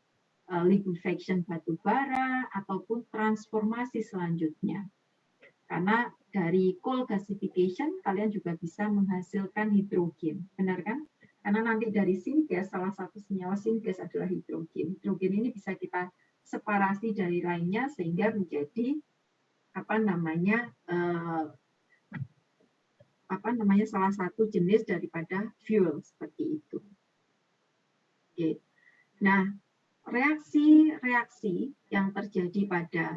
liquefaction batu bara, ataupun transformasi selanjutnya. Karena dari coal gasification kalian juga bisa menghasilkan hidrogen, benar kan? Karena nanti dari syngas, salah satu senyawa syngas adalah hidrogen. Hidrogen ini bisa kita separasi dari lainnya sehingga menjadi salah satu jenis daripada fuel seperti itu. Oke. Nah, reaksi-reaksi yang terjadi pada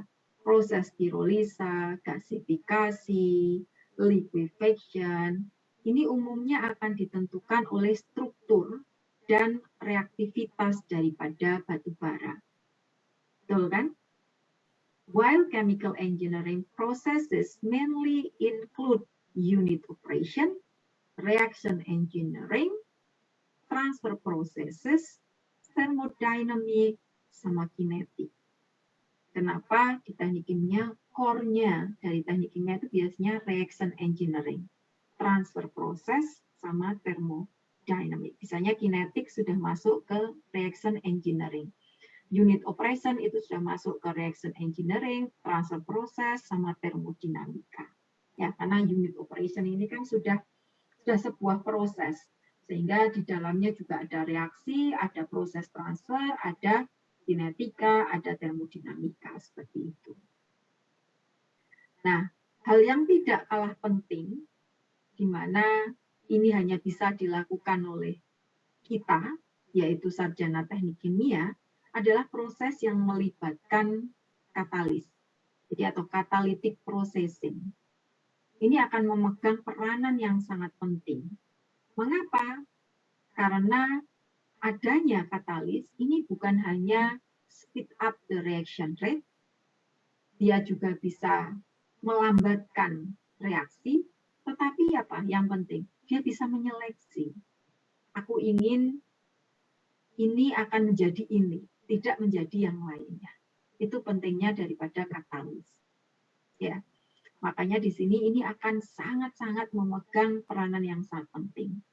proses pirolisa, gasifikasi, liquefaction, ini umumnya akan ditentukan oleh struktur dan reaktivitas daripada batu bara. Betul kan? While chemical engineering processes mainly include unit operation, reaction engineering, transfer processes, thermodynamic, sama kinetik. Kenapa di teknik kimia, core-nya dari teknik kimia itu biasanya reaction engineering, transfer process, sama thermodynamic. Misalnya kinetik sudah masuk ke reaction engineering. Unit operation itu sudah masuk ke reaction engineering, transfer process, sama thermodinamika. Ya, karena unit operation ini kan sudah sebuah proses, sehingga di dalamnya juga ada reaksi, ada proses transfer, ada kinetika, ada termodinamika, seperti itu. Nah, hal yang tidak kalah penting, di mana ini hanya bisa dilakukan oleh kita, yaitu sarjana teknik kimia, adalah proses yang melibatkan katalis, jadi atau catalytic processing. Ini akan memegang peranan yang sangat penting. Mengapa? Karena adanya katalis ini bukan hanya speed up the reaction rate, dia juga bisa melambatkan reaksi, tetapi apa? Yang penting, dia bisa menyeleksi. Aku ingin ini akan menjadi ini, tidak menjadi yang lainnya. Itu pentingnya daripada katalis. Ya. Makanya di sini ini akan sangat-sangat memegang peranan yang sangat penting.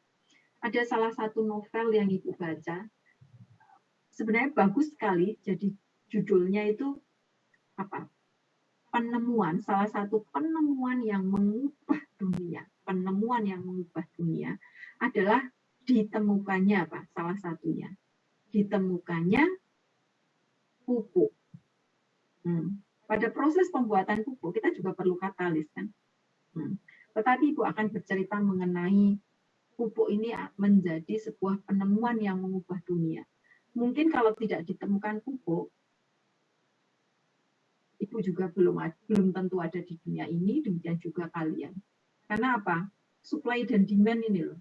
Ada salah satu novel yang Ibu baca, sebenarnya bagus sekali, jadi judulnya itu apa? Penemuan, salah satu penemuan yang mengubah dunia. Penemuan yang mengubah dunia adalah ditemukannya apa? Salah satunya. Ditemukannya pupuk. Pada proses pembuatan pupuk, kita juga perlu katalis kan? Tetapi Ibu akan bercerita mengenai pupuk ini menjadi sebuah penemuan yang mengubah dunia. Mungkin kalau tidak ditemukan pupuk, Ibu juga belum tentu ada di dunia ini, demikian juga kalian. Karena apa? Supply dan demand ini loh.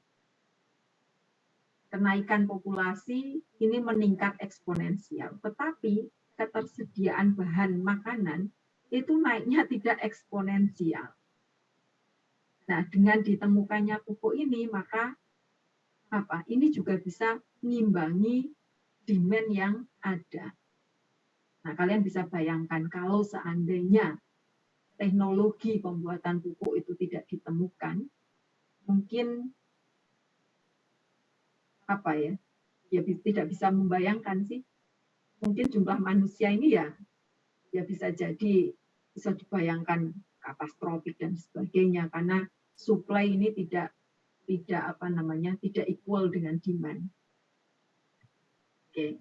Kenaikan populasi ini meningkat eksponensial. Tetapi ketersediaan bahan makanan itu naiknya tidak eksponensial. Nah, dengan ditemukannya pupuk ini, maka apa? Ini juga bisa mengimbangi demand yang ada. Nah, kalian bisa bayangkan kalau seandainya teknologi pembuatan pupuk itu tidak ditemukan, mungkin apa ya? Ya tidak bisa membayangkan sih. Mungkin jumlah manusia ini ya bisa jadi bisa dibayangkan katastrofik dan sebagainya karena supply ini tidak tidak equal dengan demand. Oke.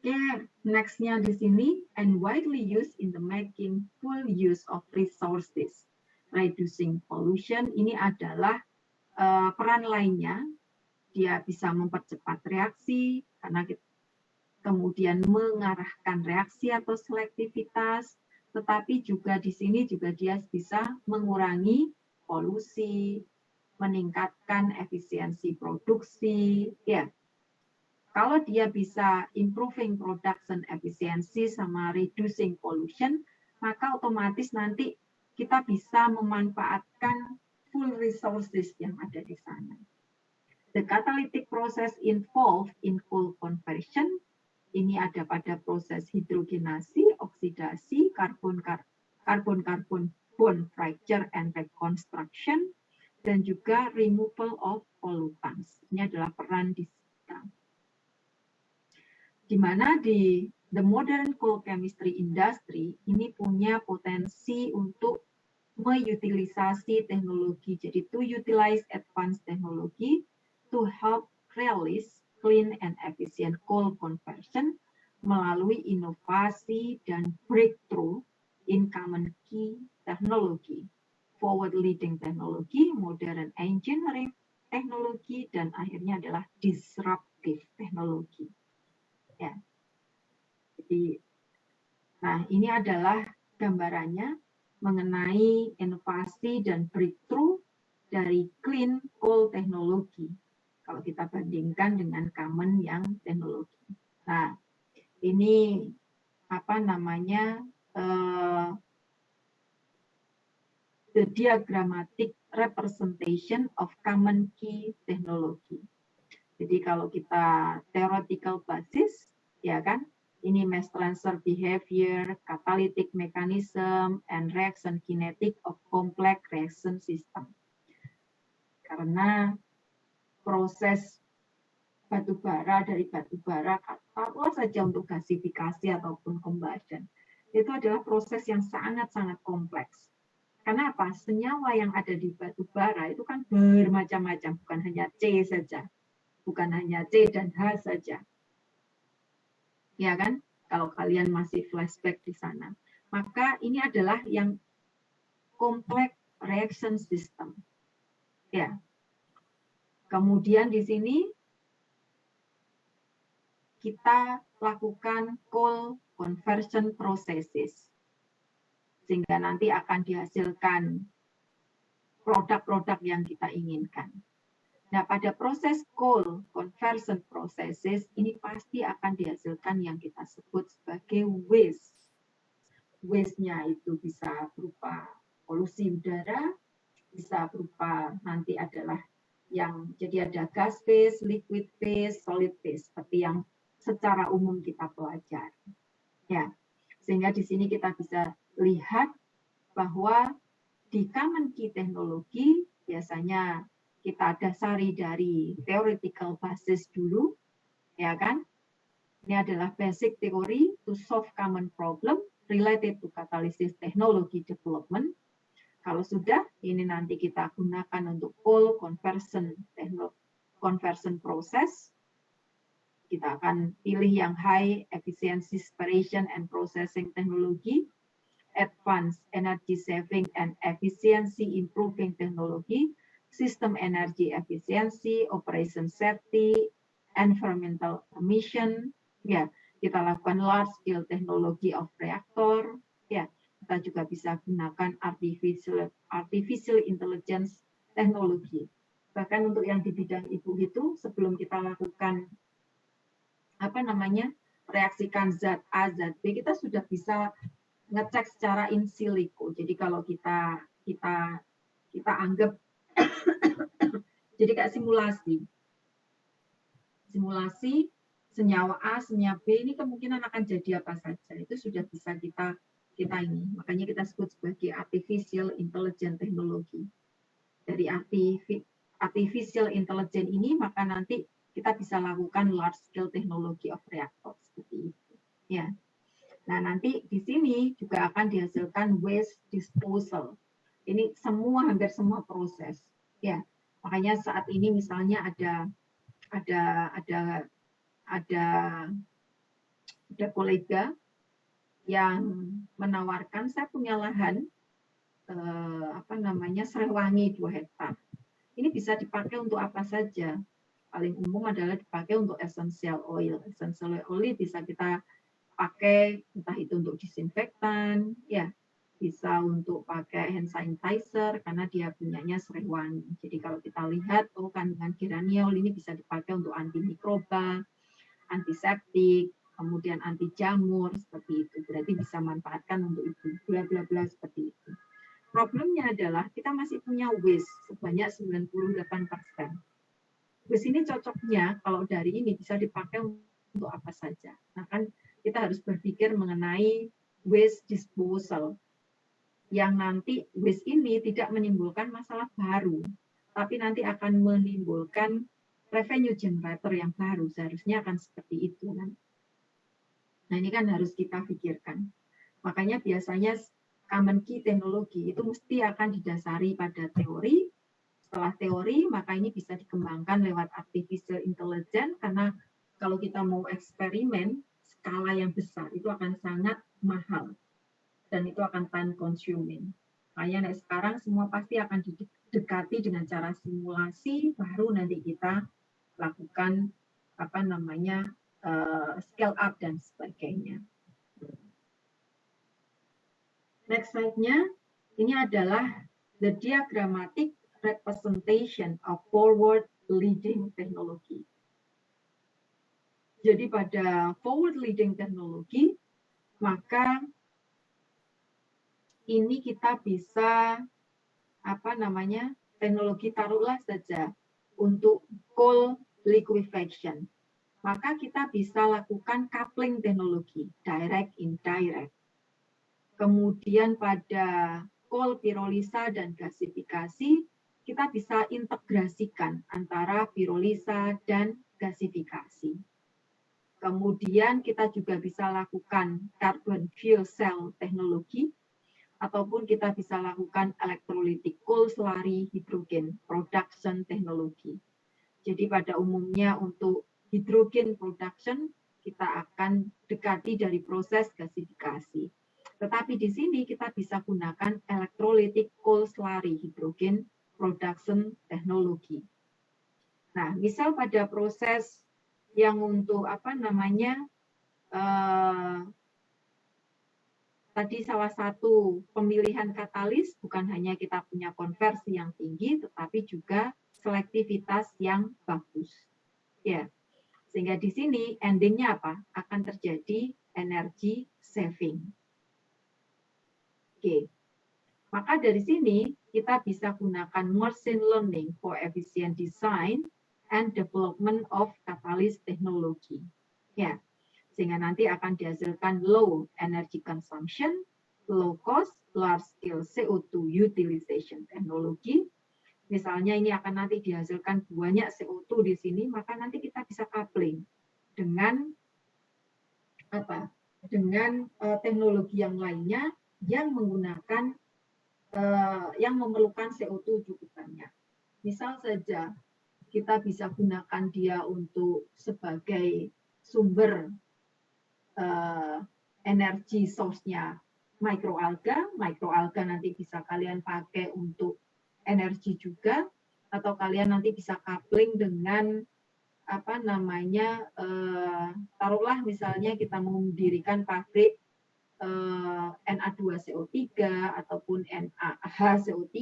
Oke, nextnya di sini, and widely used in the making full use of resources, reducing pollution. Ini adalah peran lainnya, dia bisa mempercepat reaksi karena kemudian mengarahkan reaksi atau selektivitas, tetapi juga di sini juga dia bisa mengurangi polusi, meningkatkan efisiensi produksi, ya. Kalau dia bisa improving production efficiency sama reducing pollution, maka otomatis nanti kita bisa memanfaatkan full resources yang ada di sana. The catalytic process involved in coal conversion, ini ada pada proses hidrogenasi, oksidasi, karbon-karbon bond fracture and reconstruction, dan juga removal of pollutants. Ini adalah peran di sana. Di mana di the modern coal chemistry industry ini punya potensi untuk mengutilisasi teknologi. Jadi to utilize advanced technology to help realize clean and efficient coal conversion melalui inovasi dan breakthrough in common key technology, forward-leading teknologi, modern engineering teknologi, dan akhirnya adalah disruptive teknologi. Ya. Jadi, nah ini adalah gambarannya mengenai inovasi dan breakthrough dari clean coal teknologi. Kalau kita bandingkan dengan common yang teknologi. Nah, ini the diagrammatic representation of common key technology. Jadi kalau kita theoretical basis, ya kan, ini mass transfer behavior, catalytic mechanism, and reaction kinetic of complex reaction system. Karena proses batubara dari batubara, taruhlah saja untuk gasifikasi ataupun combustion, itu adalah proses yang sangat-sangat kompleks. Karena apa? Senyawa yang ada di batubara itu kan bermacam-macam, bukan hanya C saja. Bukan hanya C dan H saja. Ya kan? Kalau kalian masih flashback di sana. Maka ini adalah yang complex reaction system. Ya. Kemudian di sini kita lakukan coal conversion processes. Sehingga nanti akan dihasilkan produk-produk yang kita inginkan. Nah, pada proses coal conversion processes ini pasti akan dihasilkan yang kita sebut sebagai waste. Waste-nya itu bisa berupa polusi udara, bisa berupa nanti adalah yang jadi ada gas phase, liquid phase, solid phase seperti yang secara umum kita pelajari. Ya, sehingga di sini kita bisa lihat bahwa di common key teknologi biasanya kita dasari dari theoretical basis dulu, ya kan? Ini adalah basic theory to solve common problem related to catalysis technology development. Kalau sudah, ini nanti kita gunakan untuk coal conversion process. Kita akan pilih yang high efficiency separation and processing technology, advanced energy saving and efficiency improving technology, system energy efficiency, operation safety, environmental emission, ya, kita lakukan large scale technology of reactor, ya, kita juga bisa gunakan artificial intelligence technology. Bahkan untuk yang di bidang ibu itu, sebelum kita lakukan reaksikan zat A, zat B, kita sudah bisa ngecek secara in silico. Jadi kalau kita anggap jadi kayak simulasi senyawa A, senyawa B ini kemungkinan akan jadi apa saja. Itu sudah bisa kita ini. Makanya kita sebut sebagai artificial intelligence technology. Dari artificial intelligence ini maka nanti kita bisa lakukan large scale technology of reactor seperti itu. Ya. Nah, nanti di sini juga akan dihasilkan waste disposal. Ini hampir semua proses. Ya. Makanya saat ini misalnya ada kolega yang menawarkan, saya punya lahan Serewangi 2 hektar. Ini bisa dipakai untuk apa saja. Paling umum adalah dipakai untuk essential oil. Essential oil bisa kita pakai entah itu untuk disinfektan, ya, bisa untuk pakai hand sanitizer karena dia punyanya Serewangi. Jadi kalau kita lihat, kandungan geraniol ini bisa dipakai untuk antimikroba, antiseptik, kemudian anti jamur seperti itu. Berarti bisa manfaatkan untuk itu. Bla seperti itu. Problemnya adalah kita masih punya waste sebanyak 98%. Waste ini cocoknya kalau dari ini bisa dipakai untuk apa saja. Nah kan kita harus berpikir mengenai waste disposal yang nanti waste ini tidak menimbulkan masalah baru, tapi nanti akan menimbulkan revenue generator yang baru. Seharusnya akan seperti itu. Nah ini kan harus kita pikirkan. Makanya biasanya common key teknologi itu mesti akan didasari pada teori. Setelah teori, maka ini bisa dikembangkan lewat artificial intelligence, karena kalau kita mau eksperimen skala yang besar, itu akan sangat mahal. Dan itu akan time consuming. Makanya sekarang semua pasti akan didekati dengan cara simulasi, baru nanti kita lakukan scale up dan sebagainya. Next slide-nya, ini adalah the diagrammatic representation of forward-leading technology. Jadi pada forward-leading teknologi, maka ini kita bisa teknologi taruhlah saja untuk coal liquefaction. Maka kita bisa lakukan coupling teknologi, direct indirect. Kemudian pada coal pirolisa dan gasifikasi, kita bisa integrasikan antara pirolisa dan gasifikasi. Kemudian kita juga bisa lakukan carbon fuel cell teknologi, ataupun kita bisa lakukan electrolytic coal slurry hydrogen production teknologi. Jadi pada umumnya untuk hydrogen production, kita akan dekati dari proses gasifikasi. Tetapi di sini kita bisa gunakan electrolytic coal slurry hydrogen production teknologi. Nah, misal pada proses yang untuk tadi salah satu pemilihan katalis bukan hanya kita punya konversi yang tinggi, tetapi juga selektivitas yang bagus. Ya, sehingga di sini endingnya apa? Akan terjadi energy saving. Oke, maka dari sini kita bisa gunakan machine learning for efficient design and development of catalyst technology. Ya, sehingga nanti akan dihasilkan low energy consumption, low cost, large scale CO2 utilization teknologi. Misalnya ini akan nanti dihasilkan banyak CO2 di sini, maka nanti kita bisa coupling dengan dengan teknologi yang lainnya yang menggunakan yang memerlukan CO2 cukup banyak. Misal saja kita bisa gunakan dia untuk sebagai sumber energi source-nya mikroalga nanti bisa kalian pakai untuk energi juga, atau kalian nanti bisa coupling dengan taruhlah misalnya kita mau mendirikan pabrik Na2CO3 ataupun NaHCO3,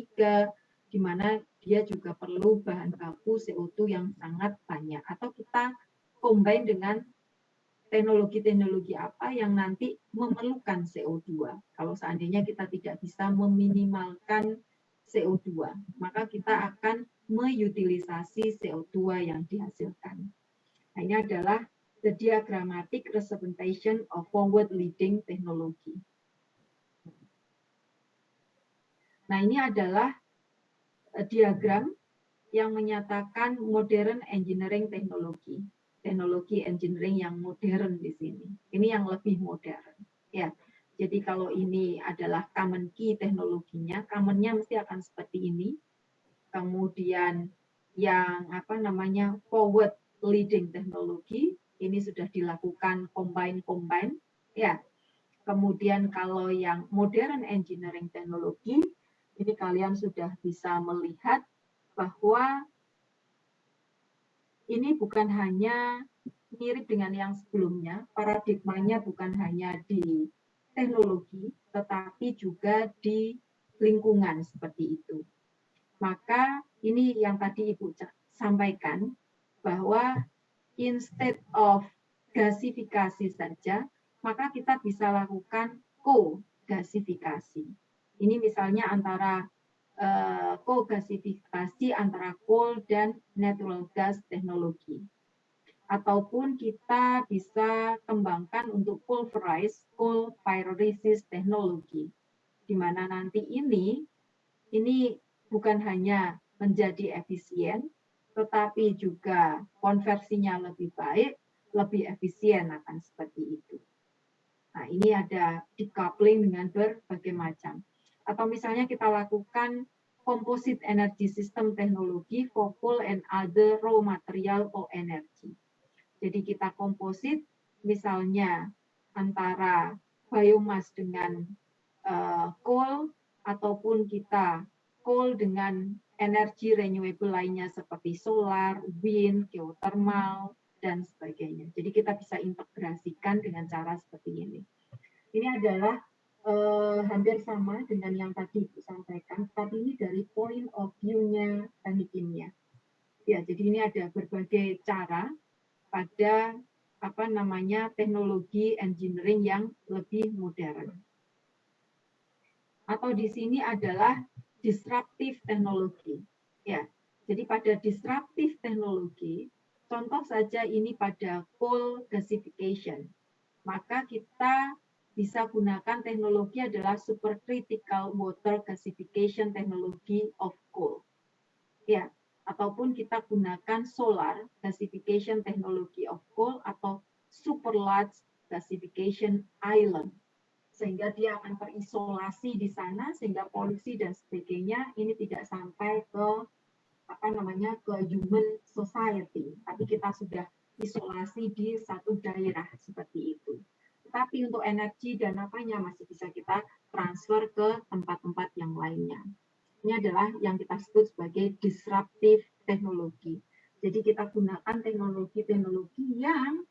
di mana dia juga perlu bahan baku CO2 yang sangat banyak. Atau kita combine dengan teknologi-teknologi apa yang nanti memerlukan CO2. Kalau seandainya kita tidak bisa meminimalkan CO2, maka kita akan mengutilisasi CO2 yang dihasilkan. Nah, ini adalah the diagrammatic representation of forward-leading technology. Nah, ini adalah diagram yang menyatakan modern engineering teknologi. Teknologi engineering yang modern di sini. Ini yang lebih modern. Ya, jadi kalau ini adalah common key teknologinya, commonnya mesti akan seperti ini. Kemudian yang forward leading teknologi, ini sudah dilakukan combine ya. Kemudian kalau yang modern engineering teknologi, ini kalian sudah bisa melihat bahwa ini bukan hanya mirip dengan yang sebelumnya, paradigmanya bukan hanya di teknologi, tetapi juga di lingkungan seperti itu. Maka ini yang tadi Ibu sampaikan, bahwa instead of gasifikasi saja, maka kita bisa lakukan co-gasifikasi. Ini misalnya antara co-gasifikasi antara coal dan natural gas teknologi. Ataupun kita bisa kembangkan untuk pulverized coal pyrolysis teknologi, di mana nanti ini bukan hanya menjadi efisien, tetapi juga konversinya lebih baik, lebih efisien akan seperti itu. Nah, ini ada decoupling dengan berbagai macam. Atau misalnya kita lakukan composite energy system teknologi for coal and other raw material or energy. Jadi kita komposit misalnya antara biomass dengan coal, ataupun kita coal dengan energi renewable lainnya seperti solar, wind, geothermal, dan sebagainya. Jadi kita bisa integrasikan dengan cara seperti ini. Ini adalah hampir sama dengan yang tadi Ibu sampaikan, tapi ini dari point of view-nya teknik kimia. Ya, jadi ini ada berbagai cara pada teknologi engineering yang lebih modern. Atau di sini adalah disruptive teknologi. Ya, jadi pada disruptive teknologi, contoh saja ini pada coal gasification, maka kita bisa gunakan teknologi adalah supercritical water gasification technology of coal. Ya, ataupun kita gunakan solar gasification technology of coal atau super large gasification island, sehingga dia akan terisolasi di sana sehingga polusi dan sebagainya ini tidak sampai ke ke human society, tapi kita sudah isolasi di satu daerah seperti itu. Tetapi untuk energi dan masih bisa kita transfer ke tempat-tempat yang lainnya. Ini adalah yang kita sebut sebagai disruptive teknologi. Jadi kita gunakan teknologi-teknologi yang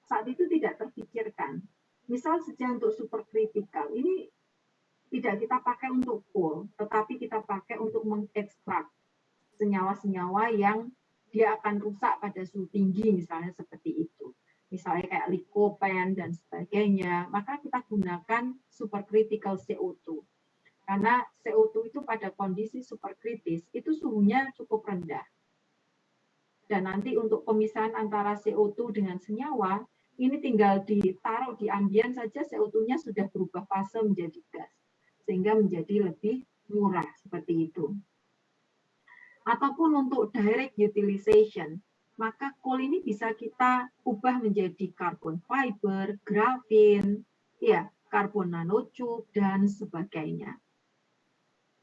saat itu tidak terpikirkan. Misal saja untuk supercritical, ini tidak kita pakai untuk coal, tetapi kita pakai untuk mengekstrak senyawa-senyawa yang dia akan rusak pada suhu tinggi, misalnya seperti itu. Misalnya kayak lycopene dan sebagainya, maka kita gunakan supercritical CO2. Karena CO2 itu pada kondisi superkritis, itu suhunya cukup rendah. Dan nanti untuk pemisahan antara CO2 dengan senyawa, ini tinggal ditaruh di ambien saja, CO2-nya sudah berubah fase menjadi gas. Sehingga menjadi lebih murah, seperti itu. Ataupun untuk direct utilization, maka coal ini bisa kita ubah menjadi carbon fiber, grafin, ya, karbon nanotube, dan sebagainya.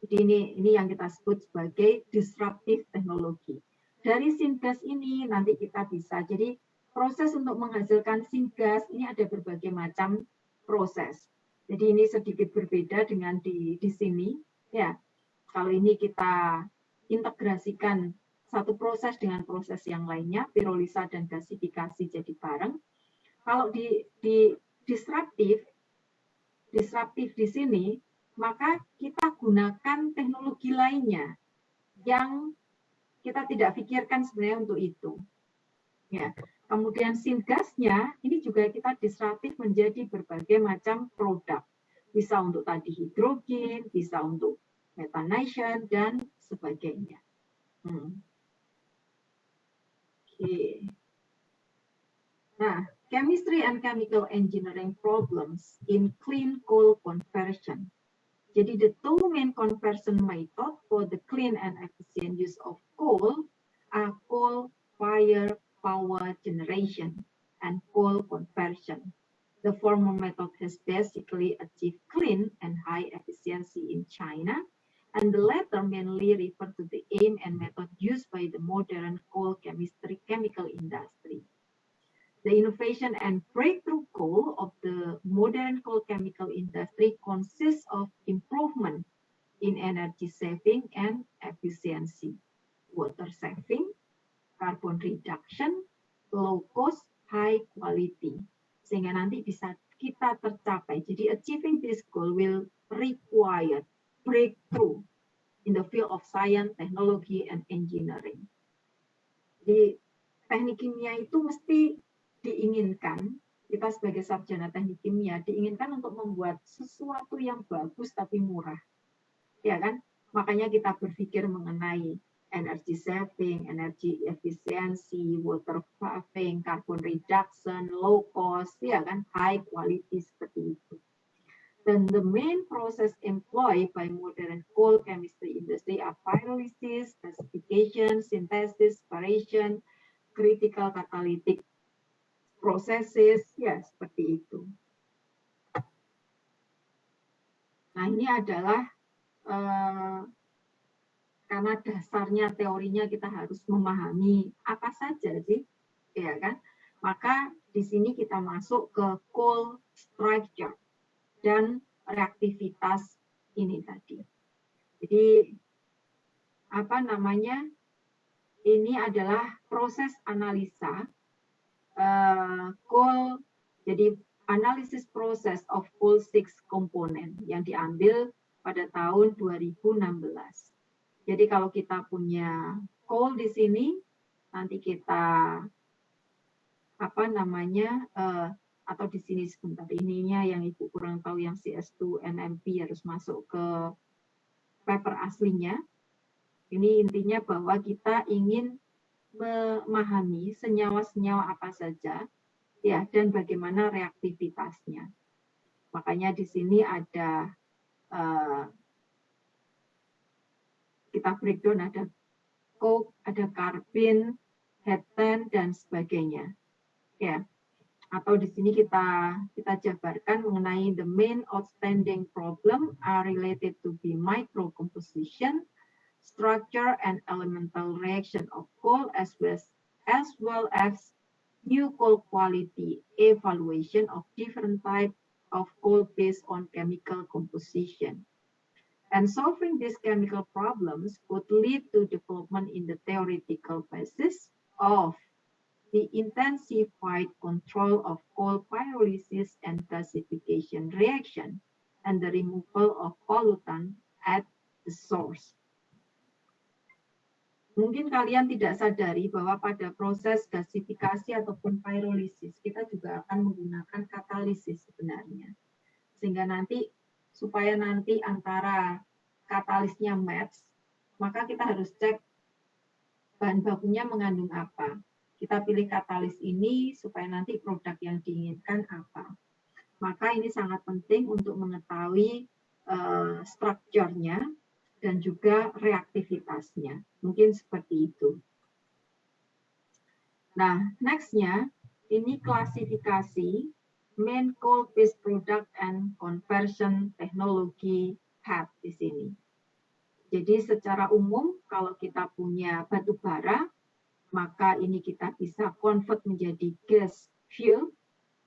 Jadi ini yang kita sebut sebagai disruptive teknologi. Dari syngas ini nanti kita bisa, jadi proses untuk menghasilkan syngas ini ada berbagai macam proses. Jadi ini sedikit berbeda dengan di sini. Ya, kalau ini kita integrasikan satu proses dengan proses yang lainnya, pirolisa dan gasifikasi jadi bareng. Kalau di disruptive di sini, maka kita gunakan teknologi lainnya yang kita tidak pikirkan sebenarnya untuk itu. Ya. Kemudian syngasnya ini juga kita disruptif menjadi berbagai macam produk. Bisa untuk tadi hidrogen, bisa untuk methanation dan sebagainya. Oke. Nah, chemistry and chemical engineering problems in clean coal conversion. Jadi the two main conversion method for the clean and efficient use of coal are coal-fired power generation and coal conversion. The former method has basically achieved clean and high efficiency in China, and the latter mainly refer to the aim and method used by the modern coal chemical industry. The innovation and breakthrough goal of the modern coal chemical industry consists of improvement in energy saving and efficiency, water saving, carbon reduction, low cost, high quality. Sehingga nanti bisa kita tercapai. Jadi achieving this goal will require breakthrough in the field of science, technology, and engineering. Jadi teknik kimia itu mesti diinginkan, kita sebagai sarjana teknik kimia diinginkan untuk membuat sesuatu yang bagus tapi murah. Ya kan? Makanya kita berpikir mengenai energy saving, energy efficiency, water saving, carbon reduction, low cost, ya kan? High quality seperti itu. Then the main process employed by modern coal chemistry industry are pyrolysis, gasification, synthesis, separation, critical catalytic processes, ya seperti itu. Nah ini adalah karena dasarnya teorinya kita harus memahami apa saja sih, ya kan? Maka di sini kita masuk ke coal structure dan reaktivitas ini tadi. Jadi apa namanya? Ini adalah proses analisa coal. Jadi analisis proses of coal 6 component yang diambil pada tahun 2016. Jadi kalau kita punya coal di sini, nanti kita apa namanya atau di sini sebentar ininya yang Ibu kurang tahu yang CS2 NMP harus masuk ke paper aslinya. Ini intinya bahwa kita ingin memahami senyawa-senyawa apa saja ya dan bagaimana reaktivitasnya. Makanya di sini ada kita breakdown, ada coke, ada carbene, heptane dan sebagainya. Ya. Atau di sini kita jabarkan mengenai the main outstanding problem are related to the micro composition, structure and elemental reaction of coal as well as new coal quality evaluation of different type of coal based on chemical composition. And solving these chemical problems could lead to development in the theoretical basis of the intensified control of coal pyrolysis and gasification reaction and the removal of pollutant at the source. Mungkin kalian tidak sadari bahwa pada proses gasifikasi ataupun pyrolysis kita juga akan menggunakan katalisis sebenarnya. Sehingga nanti supaya nanti antara katalisnya match, maka kita harus cek bahan bakunya mengandung apa. Kita pilih katalis ini supaya nanti produk yang diinginkan apa. Maka ini sangat penting untuk mengetahui strukturnya dan juga reaktivitasnya. Mungkin seperti itu. Nah, next-nya ini klasifikasi main coal-based product and conversion technology hub di sini. Jadi secara umum kalau kita punya batu bara, maka ini kita bisa convert menjadi gas fuel,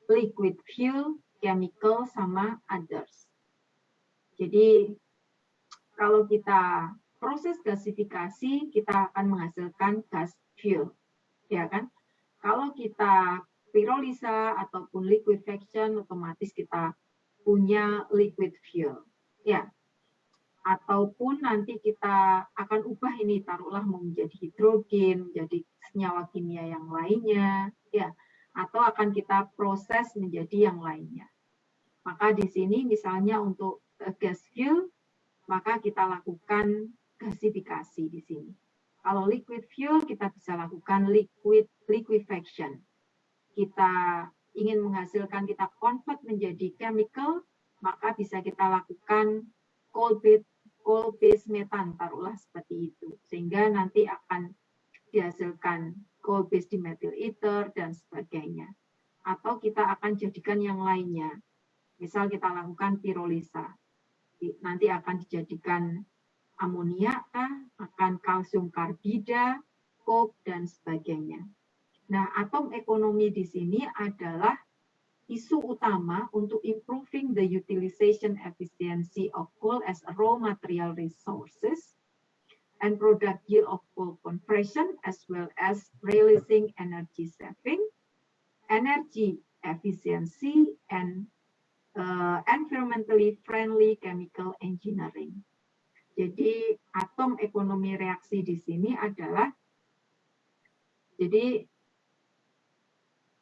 liquid fuel, chemical, sama others. Jadi kalau kita proses gasifikasi, kita akan menghasilkan gas fuel, ya kan? Kalau kita pirolisa ataupun liquefaction, otomatis kita punya liquid fuel, ya. Ataupun nanti kita akan ubah ini, taruhlah menjadi hidrogen, menjadi senyawa kimia yang lainnya, ya. Atau akan kita proses menjadi yang lainnya. Maka di sini misalnya untuk gas fuel, maka kita lakukan gasifikasi di sini. Kalau liquid fuel, kita bisa lakukan liquefaction. Kita ingin menghasilkan, kita convert menjadi chemical, maka bisa kita lakukan coal-based metan, taruhlah seperti itu. Sehingga nanti akan dihasilkan coal-based dimethyl ether dan sebagainya. Atau kita akan jadikan yang lainnya. Misal kita lakukan pirolisa. Nanti akan dijadikan amonia kah, akan kalsium karbida, coke, dan sebagainya. Nah, atom ekonomi di sini adalah isu utama untuk improving the utilization efficiency of coal as a raw material resources and product yield of coal conversion, as well as releasing energy saving, energy efficiency, and environmentally friendly chemical engineering. Jadi atom ekonomi reaksi di sini adalah, jadi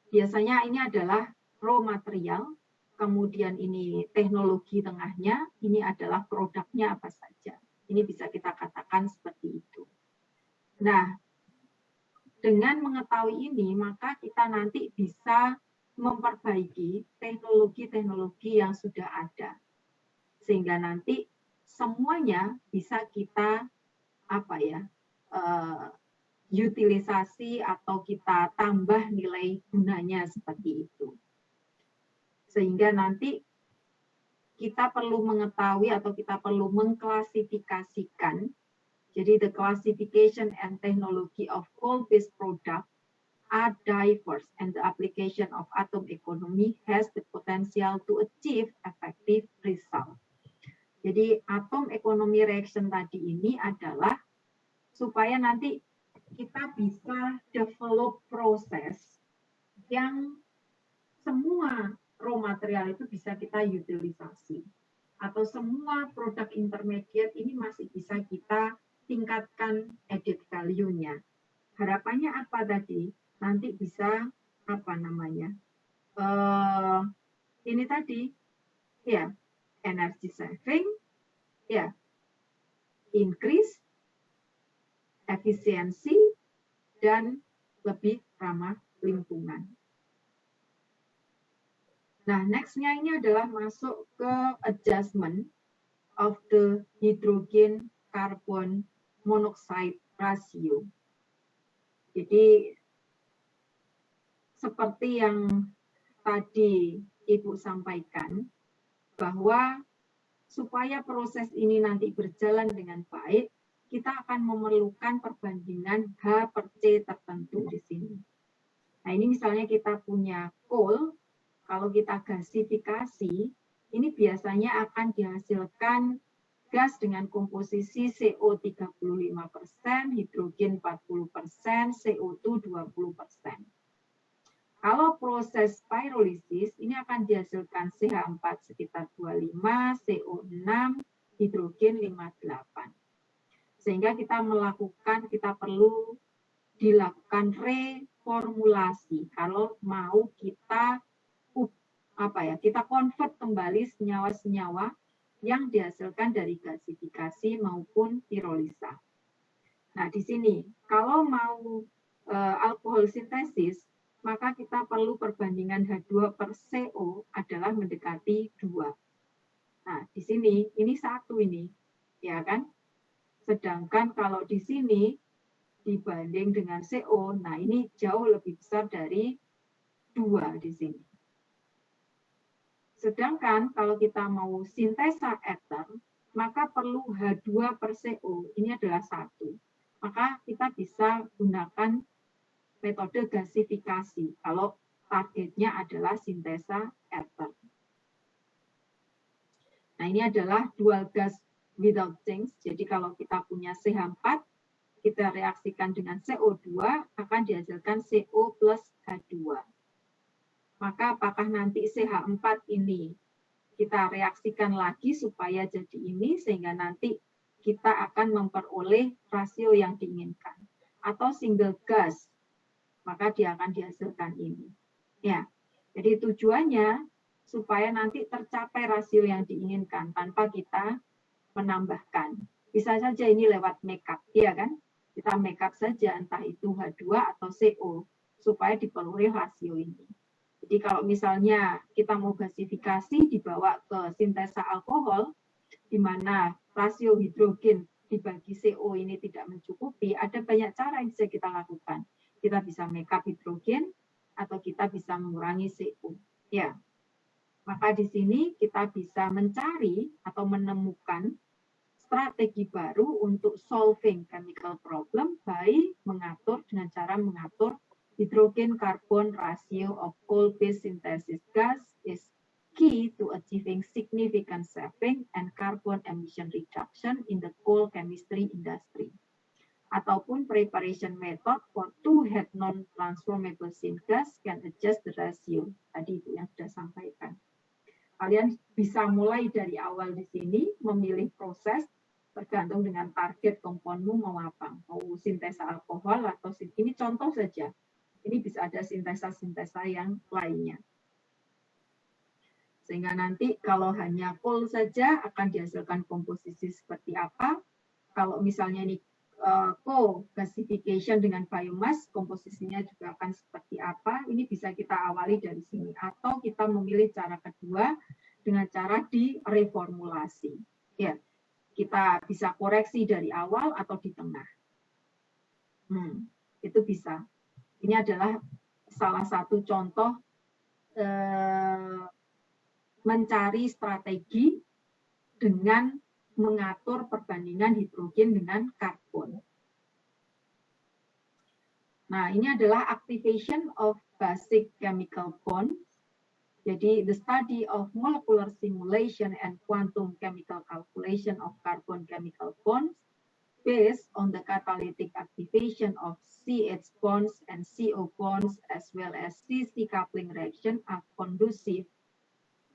biasanya ini adalah raw material, kemudian ini teknologi tengahnya, ini adalah produknya apa saja. Ini bisa kita katakan seperti itu. Nah, dengan mengetahui ini, maka kita nanti bisa memperbaiki teknologi-teknologi yang sudah ada. Sehingga nanti semuanya bisa kita utilisasi atau kita tambah nilai gunanya seperti itu. Sehingga nanti kita perlu mengetahui atau kita perlu mengklasifikasikan. Jadi the classification and technology of coal-based product are diverse and the application of atom economy has the potential to achieve effective result. Jadi atom economy reaction tadi ini adalah supaya nanti kita bisa develop proses yang semua raw material itu bisa kita utilisasi. Atau semua produk intermediate ini masih bisa kita tingkatkan added value-nya. Harapannya apa tadi? Nanti bisa ini tadi, ya, energy saving, ya, increase efisiensi, dan lebih ramah lingkungan. Nah, next-nya ini adalah masuk ke adjustment of the hydrogen carbon monoxide ratio. Jadi, seperti yang tadi Ibu sampaikan, bahwa supaya proses ini nanti berjalan dengan baik, kita akan memerlukan perbandingan H per C tertentu di sini. Nah, ini misalnya kita punya coal, kalau kita gasifikasi, ini biasanya akan dihasilkan gas dengan komposisi CO 35%, hidrogen 40%, CO2 20%. Kalau proses pyrolysis, ini akan dihasilkan CH4 sekitar 25, CO6, hidrogen 58. Sehingga kita perlu dilakukan reformulasi kalau mau kita kita convert kembali senyawa-senyawa yang dihasilkan dari gasifikasi maupun pirolisa. Nah, di sini kalau mau alkohol sintesis, maka kita perlu perbandingan H2 per CO adalah mendekati 2. Nah, di sini ini 1 ini, ya kan? Sedangkan kalau di sini dibanding dengan CO, nah ini jauh lebih besar dari 2 di sini. Sedangkan kalau kita mau sintesa ether, maka perlu H2 per CO, ini adalah 1. Maka kita bisa gunakan metode gasifikasi kalau targetnya adalah sintesa ether. Nah, ini adalah dual gas without change. Jadi kalau kita punya CH4, kita reaksikan dengan CO2, akan dihasilkan CO plus H2. Maka apakah nanti CH4 ini kita reaksikan lagi supaya jadi ini, sehingga nanti kita akan memperoleh rasio yang diinginkan. Atau single gas, maka dia akan dihasilkan ini. Ya, jadi tujuannya supaya nanti tercapai rasio yang diinginkan tanpa kita menambahkan. Bisa saja ini lewat makeup, ya kan? Kita makeup saja entah itu H2 atau CO supaya diperoleh rasio ini. Jadi kalau misalnya kita mau gasifikasi dibawa ke sintesa alkohol, di mana rasio hidrogen dibagi CO ini tidak mencukupi, ada banyak cara yang bisa kita lakukan. Kita bisa makeup hidrogen atau kita bisa mengurangi CO. Ya, maka di sini kita bisa mencari atau menemukan strategi baru untuk solving chemical problem by mengatur dengan cara mengatur hydrogen carbon ratio of coal-based synthesis gas is key to achieving significant saving and carbon emission reduction in the coal chemistry industry. Ataupun preparation method for two-head non-transformable syngas can adjust the ratio. Tadi itu yang sudah sampaikan. Kalian bisa mulai dari awal di sini, memilih proses tergantung dengan target komponmu mau apa. Mau sintesa alkohol atau ini contoh saja. Ini bisa ada sintesa-sintesa yang lainnya. Sehingga nanti kalau hanya coal saja akan dihasilkan komposisi seperti apa. Kalau misalnya ini co-gasification dengan biomass, komposisinya juga akan seperti apa. Ini bisa kita awali dari sini. Atau kita memilih cara kedua dengan cara direformulasi. Ya, kita bisa koreksi dari awal atau di tengah. Itu bisa. Ini adalah salah satu contoh mencari strategi dengan mengatur perbandingan hidrogen dengan karbon. Nah, ini adalah activation of basic chemical bond. Jadi, the study of molecular simulation and quantum chemical calculation of carbon chemical bonds based on the catalytic activation of CH bonds and CO bonds as well as CC coupling reaction are conducive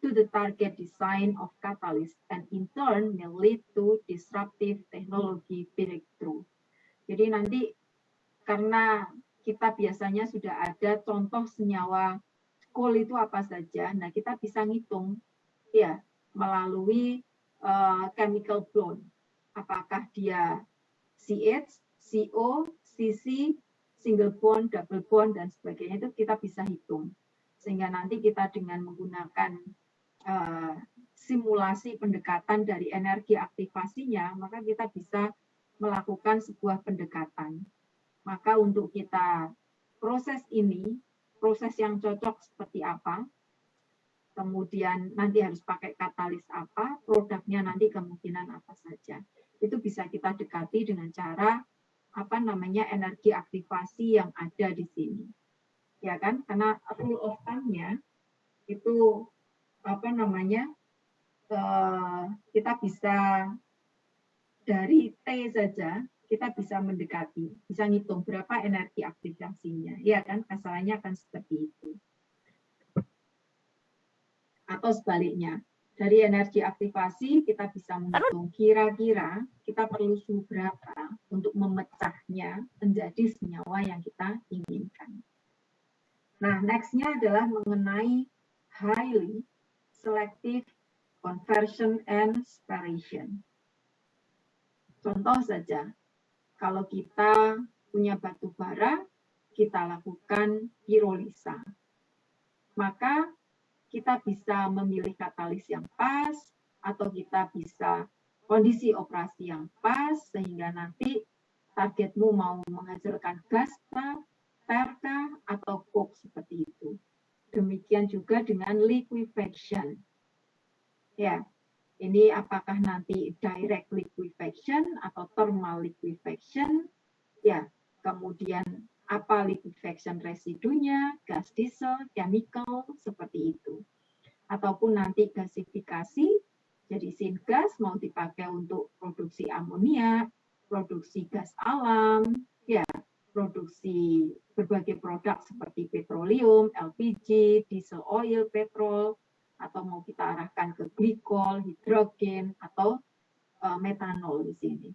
to the target design of catalyst and in turn may lead to disruptive technology breakthrough. Jadi nanti karena kita biasanya sudah ada contoh senyawa coal itu apa saja, nah kita bisa ngitung ya melalui chemical bond, apakah dia CH, CO, CC, single bond, double bond dan sebagainya itu kita bisa hitung, sehingga nanti kita dengan menggunakan simulasi pendekatan dari energi aktivasinya, maka kita bisa melakukan sebuah pendekatan. Maka untuk kita proses ini, proses yang cocok seperti apa, kemudian nanti harus pakai katalis apa, produknya nanti kemungkinan apa saja. Itu bisa kita dekati dengan cara energi aktivasi yang ada di sini. Ya kan? Karena rule of thumb-nya itu kita bisa dari T saja kita bisa mendekati, bisa ngitung berapa energi aktivasinya, ya kan? Kasarannya akan seperti itu. Atau sebaliknya, dari energi aktivasi kita bisa menghitung kira-kira kita perlu suhu berapa untuk memecahnya menjadi senyawa yang kita inginkan. Nah, next-nya adalah mengenai highly selective conversion and separation. Contoh saja, kalau kita punya batu bara, kita lakukan pirolisa. Maka kita bisa memilih katalis yang pas, atau kita bisa kondisi operasi yang pas, sehingga nanti targetmu mau menghasilkan gas, perka, atau coke seperti itu. Demikian juga dengan liquefaction. Ya, ini apakah nanti direct liquefaction atau thermal liquefaction, ya, kemudian apa liquefaction residunya, gas diesel, chemical, seperti itu. Ataupun nanti gasifikasi, jadi syngas mau dipakai untuk produksi amonia, produksi gas alam, ya, produksi berbagai produk seperti petroleum, LPG, diesel oil, petrol, atau mau kita arahkan ke glikol, hidrogen, atau metanol di sini.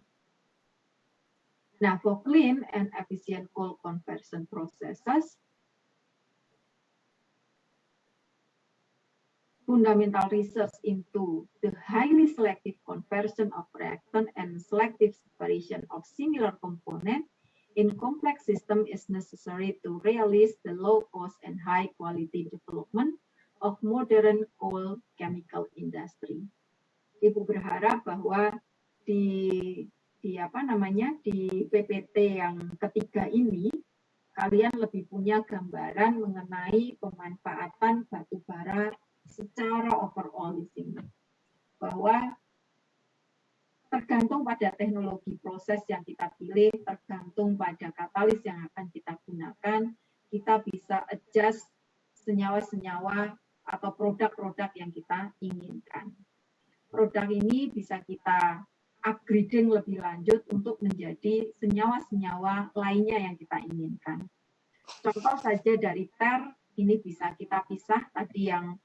Nah, for clean and efficient coal conversion processes, fundamental research into the highly selective conversion of reactant and selective separation of similar component in complex system is necessary to realize the low cost and high quality development of modern coal chemical industry. Ibu berharap bahwa di PPT yang ketiga ini kalian lebih punya gambaran mengenai pemanfaatan batu bara secara overall di sini. Bahwa tergantung pada teknologi proses yang kita pilih, tergantung pada katalis yang akan kita gunakan, kita bisa adjust senyawa-senyawa atau produk-produk yang kita inginkan. Produk ini bisa kita upgrading lebih lanjut untuk menjadi senyawa-senyawa lainnya yang kita inginkan. Contoh saja dari TER, ini bisa kita pisah tadi yang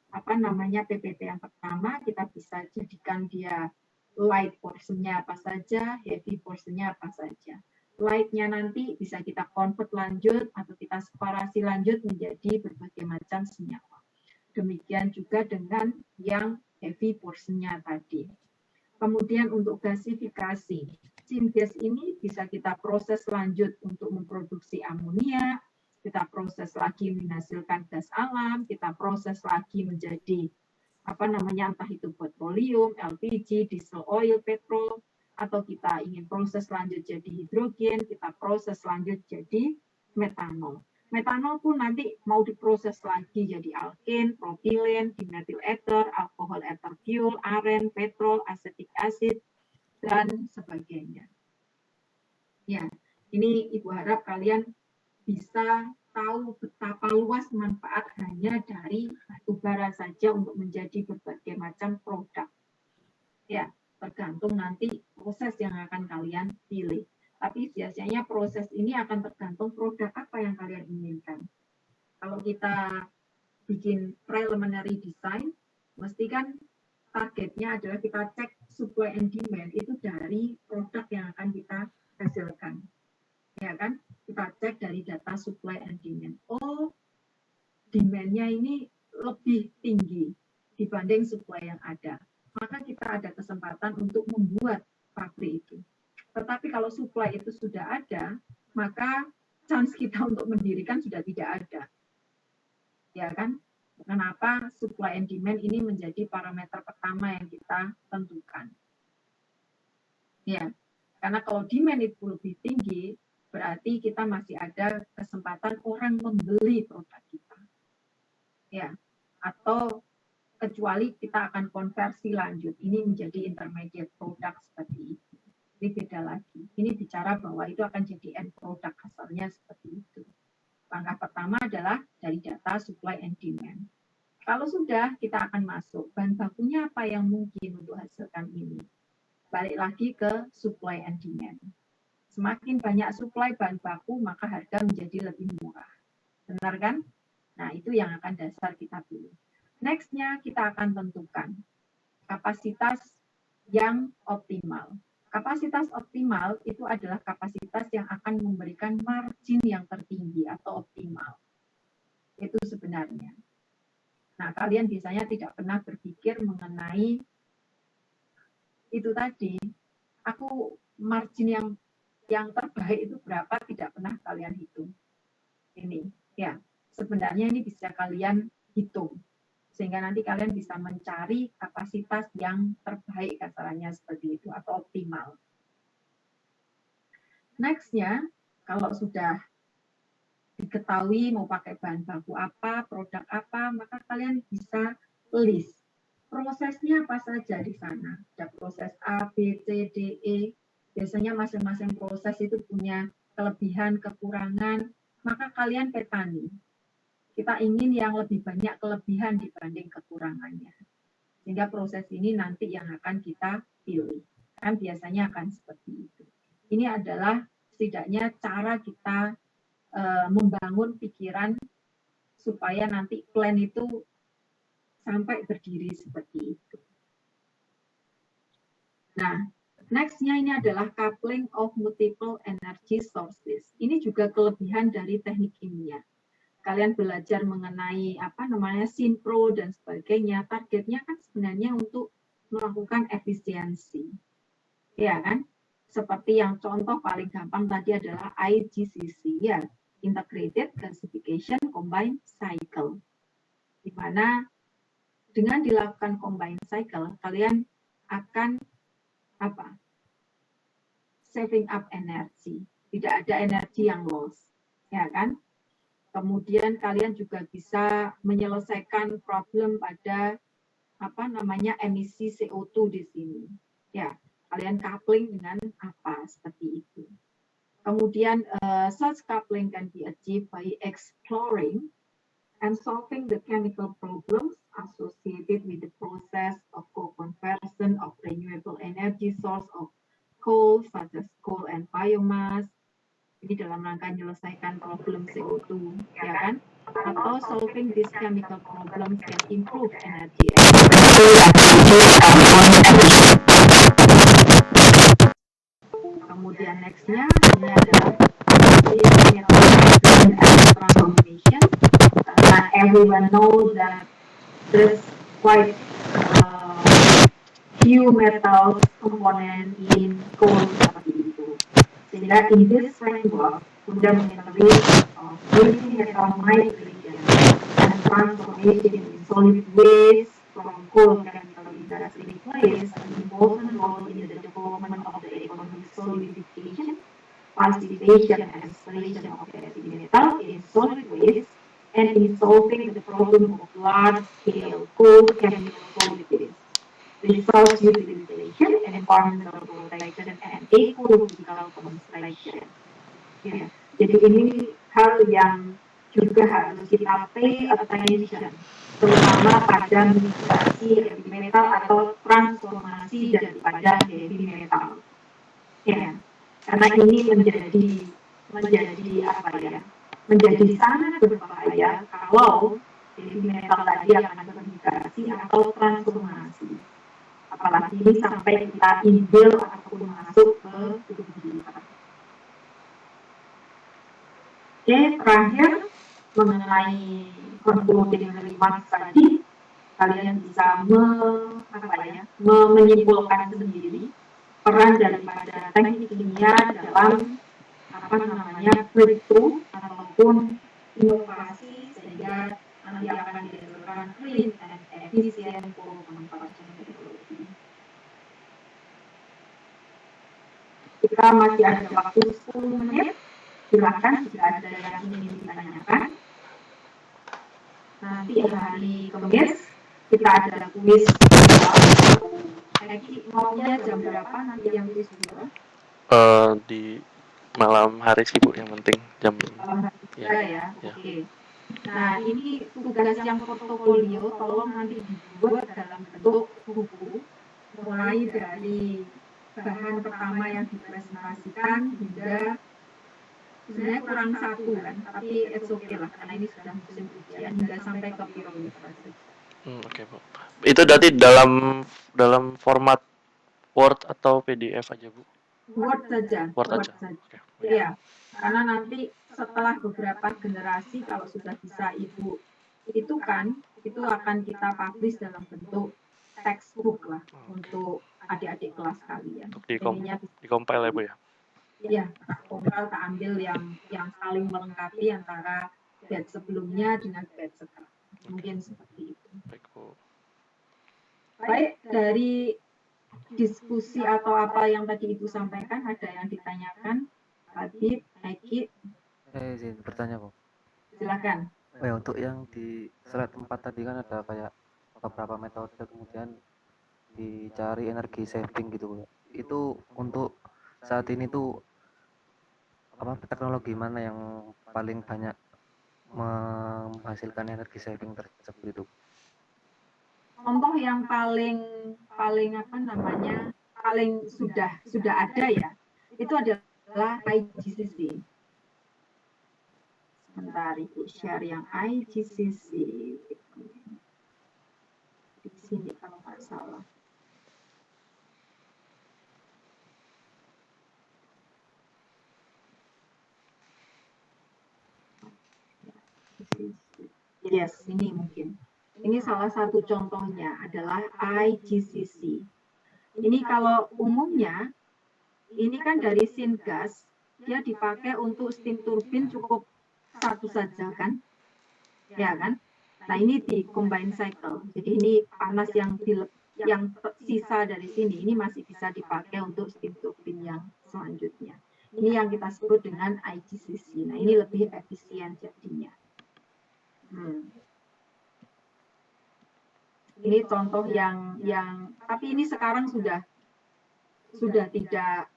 PPT yang pertama, kita bisa jadikan dia light portionnya apa saja, heavy portionnya apa saja. Light-nya nanti bisa kita convert lanjut atau kita separasi lanjut menjadi berbagai macam senyawa. Demikian juga dengan yang heavy portionnya tadi. Kemudian untuk gasifikasi, syngas ini bisa kita proses lanjut untuk memproduksi amonia, kita proses lagi menghasilkan gas alam, kita proses lagi menjadi entah itu petroleum, LPG, diesel oil, petrol, atau kita ingin proses lanjut jadi hidrogen, kita proses lanjut jadi metanol. Metanol pun nanti mau diproses lagi jadi alken, propilen, dimethyl ether, alkohol ether fuel, aren, petrol, acetic acid, dan sebagainya. Ya, ini Ibu harap kalian bisa tahu betapa luas manfaat hanya dari batu bara saja untuk menjadi berbagai macam produk. Ya, tergantung nanti proses yang akan kalian pilih. Tapi biasanya proses ini akan tergantung produk apa yang kalian inginkan. Kalau kita bikin preliminary design, mesti kan targetnya adalah kita cek supply and demand itu dari produk yang akan kita hasilkan. Ya kan? Kita cek dari data supply and demand. Oh, demand-nya ini lebih tinggi dibanding supply yang ada. Maka kita ada kesempatan untuk membuat pabrik itu. Tetapi kalau supply itu sudah ada, maka chance kita untuk mendirikan sudah tidak ada. Ya kan? Kenapa supply and demand ini menjadi parameter pertama yang kita tentukan. Ya, karena kalau demand itu lebih tinggi, berarti kita masih ada kesempatan orang membeli produk kita. Ya, atau kecuali kita akan konversi lanjut. Ini menjadi intermediate product seperti itu. Ini beda lagi. Ini bicara bahwa itu akan jadi end product asalnya seperti itu. Langkah pertama adalah dari data supply and demand. Kalau sudah, kita akan masuk. Bahan bakunya apa yang mungkin untuk hasilkan ini? Balik lagi ke supply and demand. Semakin banyak supply bahan baku, maka harga menjadi lebih murah. Benar kan? Nah, itu yang akan dasar kita pilih. Next-nya kita akan tentukan kapasitas yang optimal. Kapasitas optimal itu adalah kapasitas yang akan memberikan margin yang tertinggi atau optimal. Itu sebenarnya. Nah, kalian biasanya tidak pernah berpikir mengenai itu tadi. Aku margin yang terbaik itu berapa tidak pernah kalian hitung. Ini, ya, sebenarnya ini bisa kalian hitung. Sehingga nanti kalian bisa mencari kapasitas yang terbaik, kasarannya seperti itu, atau optimal. Next-nya, kalau sudah diketahui mau pakai bahan baku apa, produk apa, maka kalian bisa list. Prosesnya apa saja di sana. Ada proses A, B, C, D, E. Biasanya masing-masing proses itu punya kelebihan, kekurangan, maka kalian petani. Kita ingin yang lebih banyak kelebihan dibanding kekurangannya. Sehingga proses ini nanti yang akan kita pilih. Kan biasanya akan seperti itu. Ini adalah setidaknya cara kita membangun pikiran supaya nanti plan itu sampai berdiri seperti itu. Nah, next-nya ini adalah coupling of multiple energy sources. Ini juga kelebihan dari teknik kimia. Kalian belajar mengenai sinkro dan sebagainya. Targetnya kan sebenarnya untuk melakukan efisiensi. Ya kan? Seperti yang contoh paling gampang tadi adalah IGCC, ya, Integrated Gasification Combined Cycle. Di mana dengan dilakukan combined cycle, kalian akan saving up energi, tidak ada energi yang loss, ya kan? Kemudian kalian juga bisa menyelesaikan problem pada emisi CO2 di sini. Ya, Kalian coupling dengan apa, seperti itu. Kemudian such coupling can be achieved by exploring and solving the chemical problems associated with the process of co-conversion of renewable energy source of coal, such as coal and biomass. Ini dalam rangka menyelesaikan problem CO2, ya kan? Atau solving these chemical problems can improve energy Kemudian nextnya ini adalah transformation. Everyone knows that there's quite few metal component in coal seperti itu. Sehingga in this framework, fundamentally using metal migration and transformation in solid waste from coal chemical industry plays an important role in the development of the economic solidification, participation and exploration of heavy metal in solid waste, and in solving the problem of large-scale coal chemical solid waste, resource utilization, environmental protection, and ecological conservation. Ya, jadi ini hal yang juga harus kita pay attention, terutama pada migrasi heavy metal atau transformasi daripada heavy metal. Ya, karena ini menjadi apa ya? Menjadi sangat berbahaya kalau heavy metal tadi akan bermigrasi atau transformasi. Apalagi ini sampai kita inhale ataupun masuk ke tubuh kita. Oke, terakhir mengenai concluding remarks tadi, kalian bisa menyimpulkan sendiri peran daripada teknik kimia dalam breakthrough ataupun inovasi sehingga nanti akan dihasilkan clean and efficient coal conversion technology. Kita masih ada waktu 10 menit. Silakan jika ada yang ingin ditanyakan. Nanti hari Kamis kita ada kuis. Lagi maunya jam berapa nanti yang kuis juga? Di malam hari sih Bu, yang penting jam ya. Oke. Nah, ini tugas yang portofolio tolong nanti dibuat dalam bentuk buku, mulai dari bahan pertama yang dipresentasikan hingga sebenarnya kurang satu kan, tapi it's okay lah karena ini sudah musim ujian hingga sampai ke prioritas. Oke, Bu. Itu berarti dalam format Word atau PDF aja, Bu? Word saja. Word aja. Okay. Iya, karena nanti setelah beberapa generasi kalau sudah bisa Ibu itu akan kita publish dalam bentuk textbook lah untuk adik-adik kelas kalian. Di-compile ya, Bu ya? Iya, compile tak ambil yang saling melengkapi antara batch sebelumnya dengan batch sekarang. Mungkin seperti itu. Baik, Bu. Baik, dari diskusi atau apa yang tadi Ibu sampaikan, ada yang ditanyakan? Habib, Eki? Izin bertanya, Bu. Silakan. Untuk yang di slide 4 tadi kan ada kayak beberapa metode, kemudian dicari energi saving gitu, Bu. Itu untuk saat ini tuh teknologi mana yang paling banyak menghasilkan energi saving tersebut itu? Contoh yang paling sudah ada ya, itu adalah IGCC. Sebentar Ibu share yang IGCC. Di sini kalau nggak salah. Yes, ini mungkin. Ini salah satu contohnya adalah IGCC. Ini kalau umumnya, ini kan dari syngas, dia dipakai untuk steam turbin cukup satu saja kan? Ya kan? Nah ini di combined cycle. Jadi ini panas yang sisa dari sini, ini masih bisa dipakai untuk steam turbin yang selanjutnya. Ini yang kita sebut dengan IGCC. Nah ini lebih efisien jadinya. Ini contoh yang tapi ini sekarang sudah sudah tidak,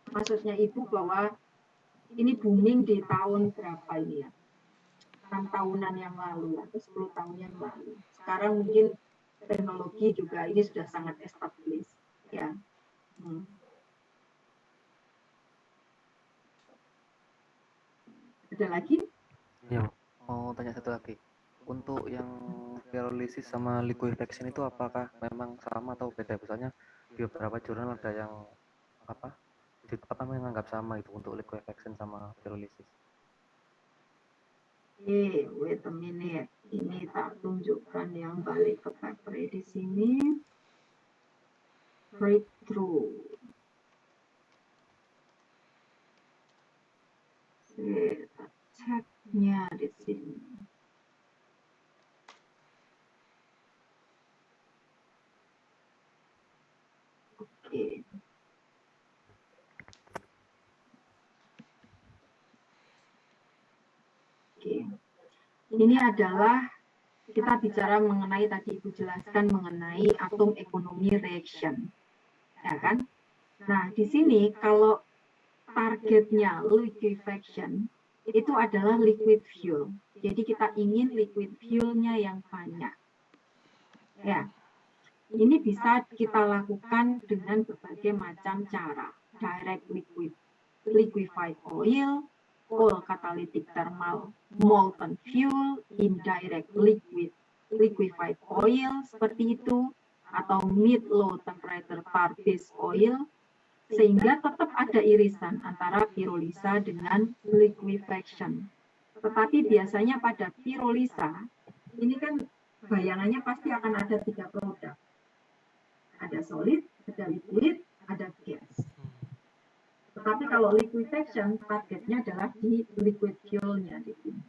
maksudnya Ibu bahwa ini booming di tahun berapa ini ya, 6 tahunan yang lalu atau 10 tahun yang lalu. Sekarang mungkin teknologi juga ini sudah sangat established ya. Ada lagi? Ya, mau tanya satu lagi. Untuk yang pirolisis sama liquefaction itu apakah memang sama atau beda? Misalnya di beberapa jurnal ada yang menganggap sama itu untuk liquefaction sama pirolisis. Wait a minute. Ini tak tunjukkan yang balik ke paper di sini. Breakthrough. Ceknya di sini. Oke. Ini adalah kita bicara mengenai tadi Ibu jelaskan mengenai atom ekonomi reaction. Ya kan? Nah, di sini kalau targetnya liquefaction itu adalah liquid fuel. Jadi kita ingin liquid fuel-nya yang banyak. Ya. Ini bisa kita lakukan dengan berbagai macam cara. Direct liquefied oil, coal catalytic thermal molten fuel, indirect liquefied oil seperti itu, atau mid low temperature tar based oil, sehingga tetap ada irisan antara pirolisa dengan liquefaction. Tetapi biasanya pada pirolisa, ini kan bayangannya pasti akan ada 3 produk. Ada solid, ada liquid, ada gas. Tetapi kalau liquefaction, targetnya adalah di liquid fuel-nya di sini.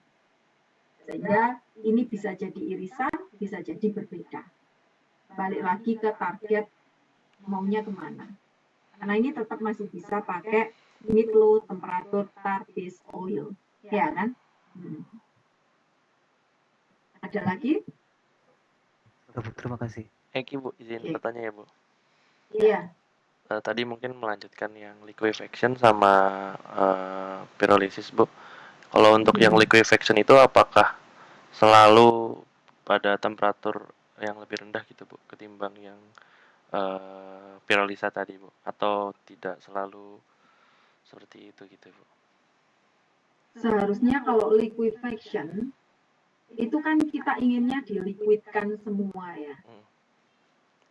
Sehingga ini bisa jadi irisan, bisa jadi berbeda. Balik lagi ke target maunya kemana. Karena ini tetap masih bisa pakai mid low temperature tar based oil. Ya kan? Ada lagi? Terima kasih. Eki Bu, izin bertanya ya Bu. Iya. Tadi mungkin melanjutkan yang liquefaction sama pyrolysis Bu. Kalau untuk yang liquefaction itu apakah selalu pada temperatur yang lebih rendah gitu Bu ketimbang yang pirolisa tadi Bu, atau tidak selalu seperti itu gitu Bu? Seharusnya kalau liquefaction itu kan kita inginnya diliquidkan semua ya.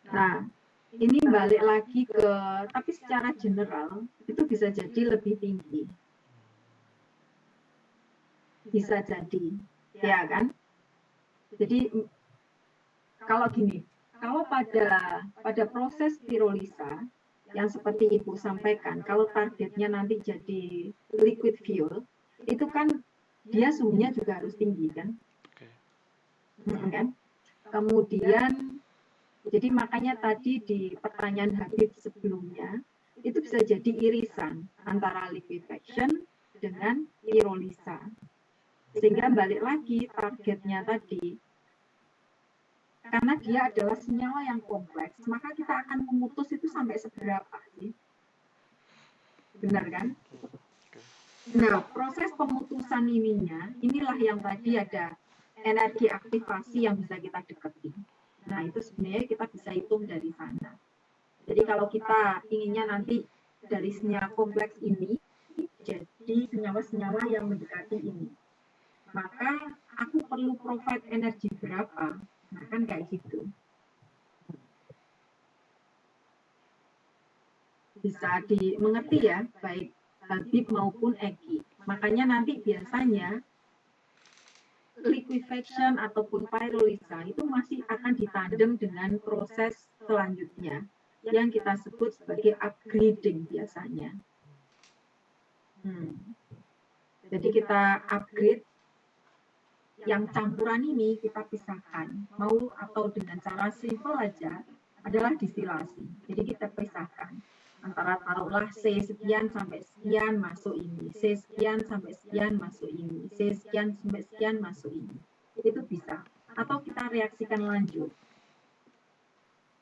Nah, ini balik lagi ke, tapi secara general itu bisa jadi lebih tinggi. Bisa jadi, ya kan? Jadi kalau gini, kalau pada proses pirolisa yang seperti Ibu sampaikan, kalau targetnya nanti jadi liquid fuel, itu kan dia suhunya juga harus tinggi kan? Kan? Kemudian, jadi makanya tadi di pertanyaan Habib sebelumnya, itu bisa jadi irisan antara liquefaction dengan pirolisa. Sehingga balik lagi targetnya tadi, karena dia adalah senyawa yang kompleks, maka kita akan memutus itu sampai seberapa sih? Benar kan? Nah, proses pemutusan inilah yang tadi ada energi aktivasi yang bisa kita dekati. Nah, itu sebenarnya kita bisa hitung dari sana. Jadi kalau kita inginnya nanti dari senyawa kompleks ini, jadi senyawa-senyawa yang mendekati ini, maka aku perlu provide energi berapa? Nah, kan kayak gitu. Bisa dimengerti ya, baik Habib maupun Eki. Makanya nanti biasanya liquefaction ataupun pyrolysa itu masih akan ditandem dengan proses selanjutnya yang kita sebut sebagai upgrading biasanya. Jadi kita upgrade yang campuran ini kita pisahkan, mau atau dengan cara simple aja adalah distilasi. Jadi kita pisahkan antara taruhlah C sekian sampai sekian masuk ini, C sekian sampai sekian masuk ini, C sekian sampai sekian masuk ini. Itu bisa. Atau kita reaksikan lanjut.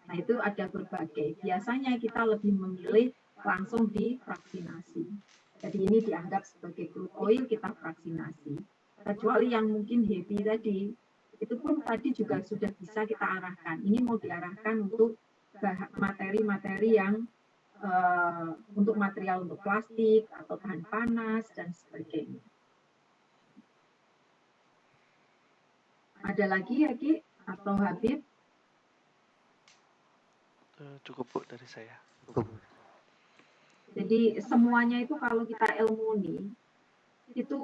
Nah, itu ada berbagai. Biasanya kita lebih memilih langsung difraksinasi. Jadi ini dianggap sebagai crude oil, kita fraksinasi. Kecuali yang mungkin heavy tadi, itu pun tadi juga sudah bisa kita arahkan. Ini mau diarahkan untuk materi-materi yang untuk material untuk plastik atau tahan panas dan sebagainya. Ada lagi ya Ki atau Habib? Cukup Bu dari saya. Cukup. Jadi semuanya itu kalau kita ilmuni itu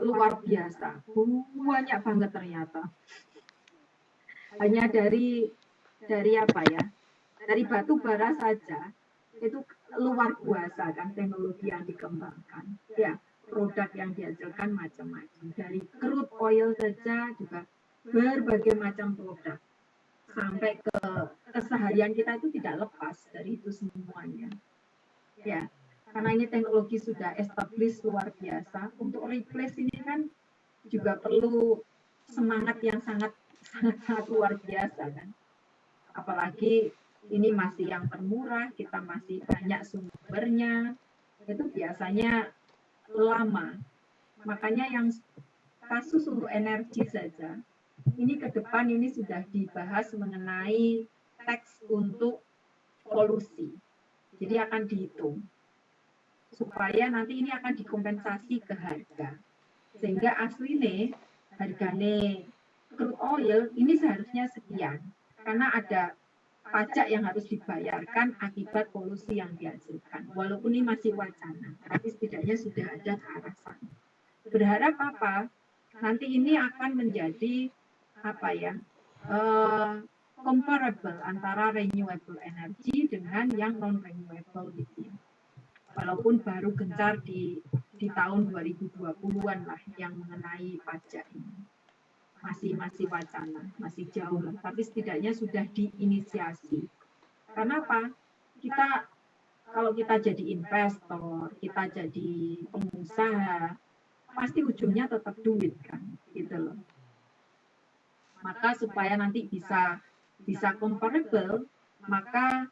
luar biasa, banyak banget ternyata. Hanya dari apa ya? Dari batu bara saja itu luar biasa kan teknologi yang dikembangkan. Ya, produk yang dihasilkan macam-macam. Dari crude oil saja juga berbagai macam produk. Sampai ke keseharian kita itu tidak lepas dari itu semuanya. Ya, karena ini teknologi sudah established luar biasa. Untuk replace ini kan juga perlu semangat yang sangat luar biasa kan. Apalagi ini masih yang termurah, kita masih banyak sumbernya, itu biasanya lama. Makanya yang kasus untuk energi saja, ini ke depan ini sudah dibahas mengenai tax untuk polusi. Jadi akan dihitung. Supaya nanti ini akan dikompensasi ke harga. Sehingga aslinya harganya crude oil ini seharusnya sekian. Karena ada pajak yang harus dibayarkan akibat polusi yang dihasilkan. Walaupun ini masih wacana, tapi setidaknya sudah ada ke arah sana. Berharap apa? Nanti ini akan menjadi apa ya? Comparable antara renewable energy dengan yang non renewable gitu. Walaupun baru gencar di tahun 2020-an lah yang mengenai pajak ini. Masih wacana, masih jauh lah, tapi setidaknya sudah diinisiasi. Kenapa? Kalau kita jadi investor, kita jadi pengusaha, pasti ujungnya tetap duit kan, gitu loh. Maka supaya nanti bisa comparable, maka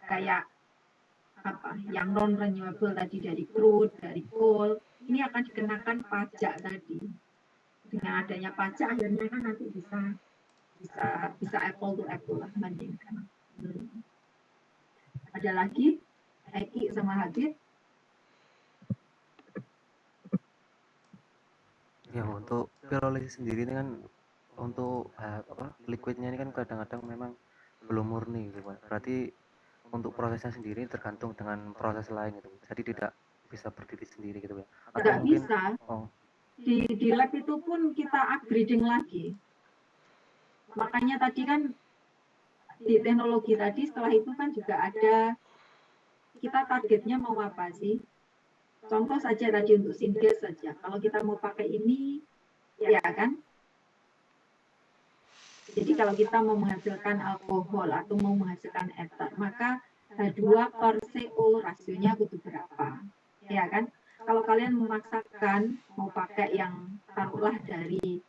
kayak apa? Yang non renewable tadi dari crude, dari coal, ini akan dikenakan pajak tadi. Dengan adanya pajak akhirnya kan nanti bisa apple to apple lah bandingkan. Ada lagi Eki sama Habib? Ya, untuk pirolisis sendiri ini kan untuk liquidnya ini kan kadang-kadang memang belum murni gitu Pak. Berarti untuk prosesnya sendiri tergantung dengan proses lain itu. Jadi tidak bisa berdiri sendiri gitu ya. Atau tidak mungkin, bisa. Di lab itu pun kita upgrading lagi. Makanya tadi kan di teknologi tadi setelah itu kan juga ada kita targetnya mau apa sih? Contoh saja tadi untuk syngas saja. Kalau kita mau pakai ini, ya kan? Jadi kalau kita mau menghasilkan alkohol atau mau menghasilkan ether, maka H2 per CO rasionya kudu berapa? Ya kan? Kalau kalian memaksakan mau pakai yang taruhlah dari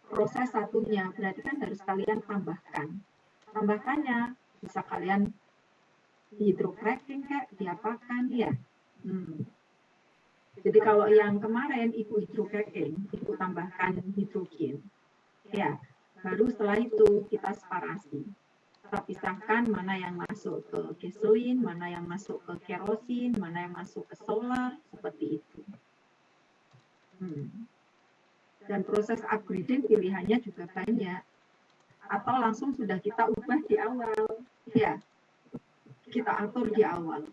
proses satunya, berarti kan harus kalian tambahkan. Tambahkannya bisa kalian hydrocracking kayak diapakan ya. Jadi kalau yang kemarin itu hydrocracking, itu tambahkan hidrogen. Ya, baru setelah itu kita separasi. Kita pisahkan mana yang masuk ke gasolin, mana yang masuk ke kerosin, mana yang masuk ke solar, seperti itu. Dan proses upgrading pilihannya juga banyak. Atau langsung sudah kita ubah di awal. Ya, kita atur di awal.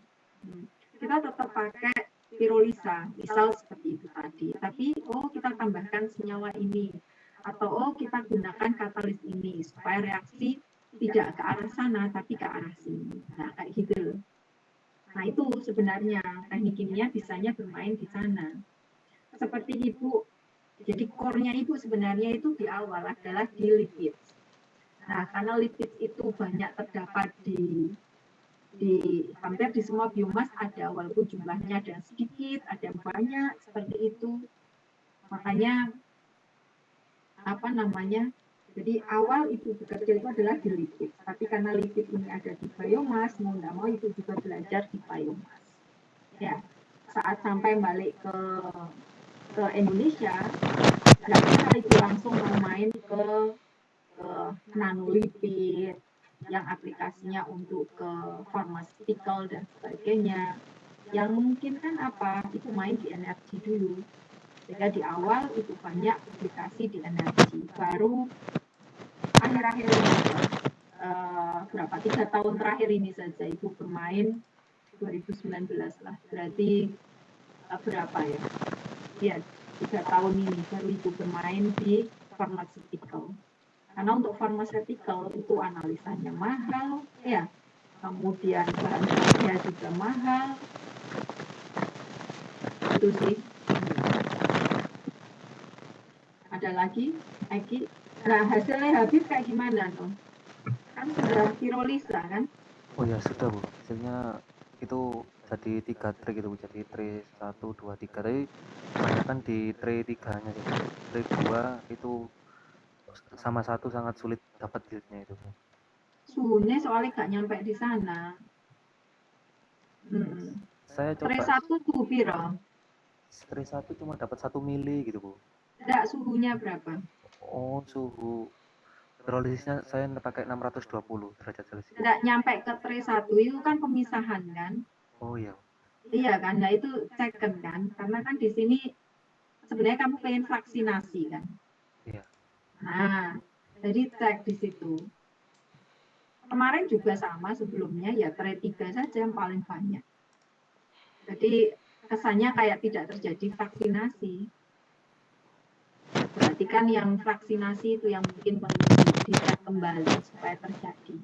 Kita tetap pakai pirolisa, misal seperti itu tadi. Tapi, kita tambahkan senyawa ini. Atau, kita gunakan katalis ini, supaya reaksi tidak ke arah sana, tapi ke arah sini. Nah, kayak gitu. Nah, itu sebenarnya teknik kimia bisanya bermain di sana. Seperti Ibu, jadi core-nya Ibu sebenarnya itu di awal adalah di lipid. Nah, karena lipid itu banyak terdapat di hampir di semua biomas ada, walaupun jumlahnya ada sedikit, ada banyak, seperti itu. Makanya, Jadi awal itu bekerja itu adalah di lipid, tapi karena lipid ini ada di biomas, mau nggak mau itu juga belajar di biomas. Ya, saat sampai balik ke Indonesia, nggak bisa itu langsung main ke nanolipid yang aplikasinya untuk ke pharmaceutical dan sebagainya. Yang mungkin kan apa? Itu main di energi dulu. Sehingga di awal itu banyak aplikasi di energi. Baru akhir-akhir ini, berapa 3 tahun terakhir ini saja itu bermain 2019 lah. Berarti berapa ya? Ya, 3 tahun ini baru itu bermain di pharmaceutical. Karena untuk pharmaceutical itu analisanya mahal, ya. Kemudian bahan bakunya juga mahal. Itu sih. Ada lagi, Eki? Nah, hasilnya Habib kayak gimana tuh? Kan sudah pirolisa kan? Oh ya sudah Bu, hasilnya itu jadi 3 tray gitu Bu, jadi tray 1, 2, 3, tapi kebanyakan di tray 3 nya gitu. Tray 2 itu sama 1 sangat sulit dapat yieldnya itu Bu. Suhunya soalnya gak nyampe di sana. Saya Tray coba 1 suhu piro? tray 1 cuma dapat 1 mili gitu Bu. Enggak, suhunya berapa? Oh, suhu pirolizisnya saya pakai 620 derajat Celcius. Enggak nyampe ke tray 1 itu kan pemisahan kan? Oh iya. Iya kan, nah itu second kan, karena kan di sini sebenarnya kamu pengen vaksinasi kan. Iya. Nah, jadi cek di situ. Kemarin juga sama sebelumnya ya tray 3 saja yang paling banyak. Jadi kesannya kayak tidak terjadi vaksinasi. Berarti kan yang vaksinasi itu yang mungkin perlu dicek kembali supaya terjadi.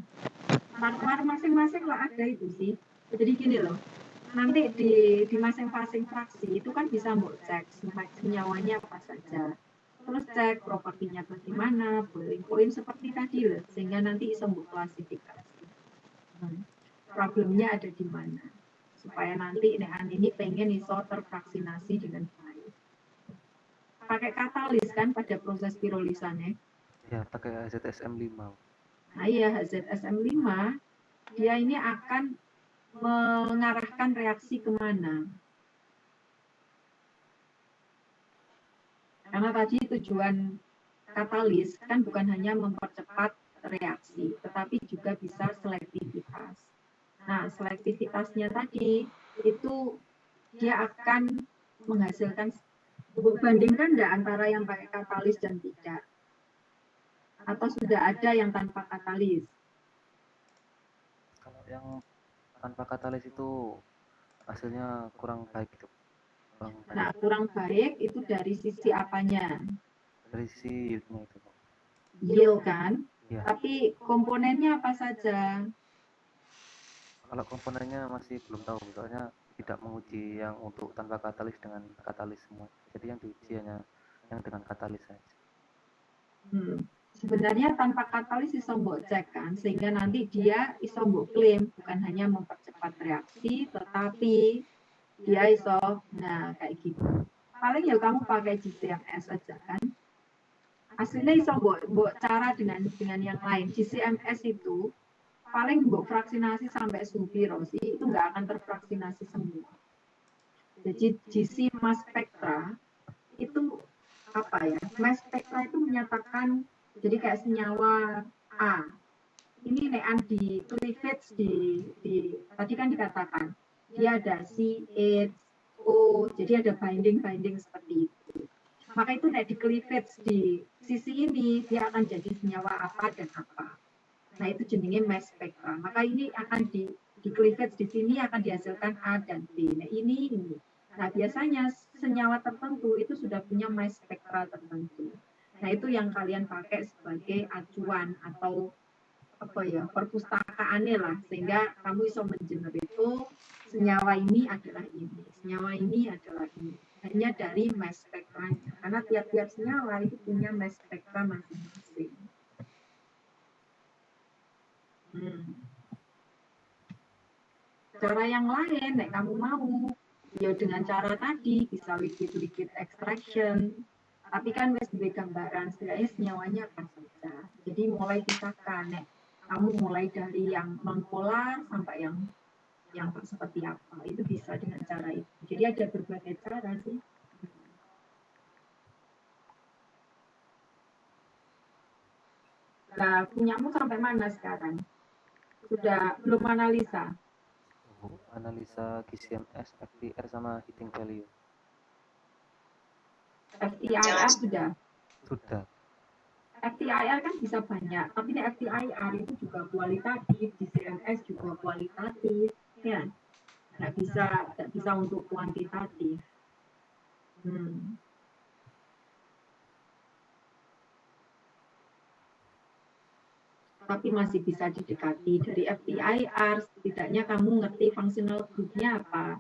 Masing-masing lah ada itu sih. Jadi gini loh, nanti di masing-masing fraksi itu kan bisa mau cek senyawanya apa saja. Terus cek propertinya bagaimana, boiling point seperti tadi loh, sehingga nanti bisa mau klasifikasi. Problemnya ada di mana? Supaya nanti ini pengen iso tervaksinasi dengan baik. Pakai katalis kan pada proses pirolisannya? Ya, pakai HZSM 5. Nah iya, HZSM 5, dia ini akan mengarahkan reaksi kemana? Karena tadi tujuan katalis kan bukan hanya mempercepat reaksi, tetapi juga bisa selektivitas. Nah, selektivitasnya tadi itu dia akan menghasilkan, bandingkan enggak antara yang pakai katalis dan tidak? Atau sudah ada yang tanpa katalis? Kalau yang tanpa katalis itu hasilnya kurang baik gitu. Nah, kurang baik itu dari sisi apanya? Dari sisi yieldnya itu. Yield kan? Ya. Tapi komponennya apa saja? Kalau komponennya masih belum tahu, soalnya tidak menguji yang untuk tanpa katalis dengan katalis semua. Jadi yang diuji hanya yang dengan katalis saja. Sebenarnya tanpa katalis iso mbok cek kan, sehingga nanti dia iso mbok klaim bukan hanya mempercepat reaksi, tetapi dia iso, nah kayak gitu. Paling ya kamu pakai GCMS aja kan. Aslinya iso mbok cara dengan yang lain. GCMS itu paling mbok vaksinasi sampai suhu piro sih, itu nggak akan tervaksinasi semua. Jadi GC mass spectra itu apa ya? Mass spectra itu menyatakan jadi kayak senyawa A. Ini nean di cleavage di tadi kan dikatakan dia ada C, H, O, jadi ada binding seperti itu. Maka itu nek di cleavage di sisi ini dia akan jadi senyawa apa dan apa. Nah itu jenenge mass spectra. Maka ini akan di cleavage di sini akan dihasilkan A dan B. Nah ini. Nah biasanya senyawa tertentu itu sudah punya mass spectra tertentu. Nah itu yang kalian pakai sebagai acuan atau apa ya perpustakaannya lah, sehingga kamu bisa mengenerate itu senyawa ini adalah ini, senyawa ini adalah ini, hanya dari mass spectranya, karena tiap-tiap senyawa itu punya mass spectra masing-masing. Cara yang lain, kamu mau ya dengan cara tadi bisa liquid extraction Tapi kan wis duwe gambaran sebenarnya senyawanya apa saja. Jadi mulai pisahkan, kamu mulai dari yang non polar sampai yang seperti apa, itu bisa dengan cara itu. Jadi ada berbagai cara sih. Nah, punyamu sampai mana sekarang? Sudah belum analisa? Analisa GCMS, FTR sama heating value. FTIR sudah? Sudah. FTIR kan bisa banyak, tapi ini FTIR itu juga kualitatif, GCMS juga kualitatif, ya. Nggak bisa untuk kuantitatif. Tapi masih bisa didekati dari FTIR, setidaknya kamu ngerti functional group-nya apa,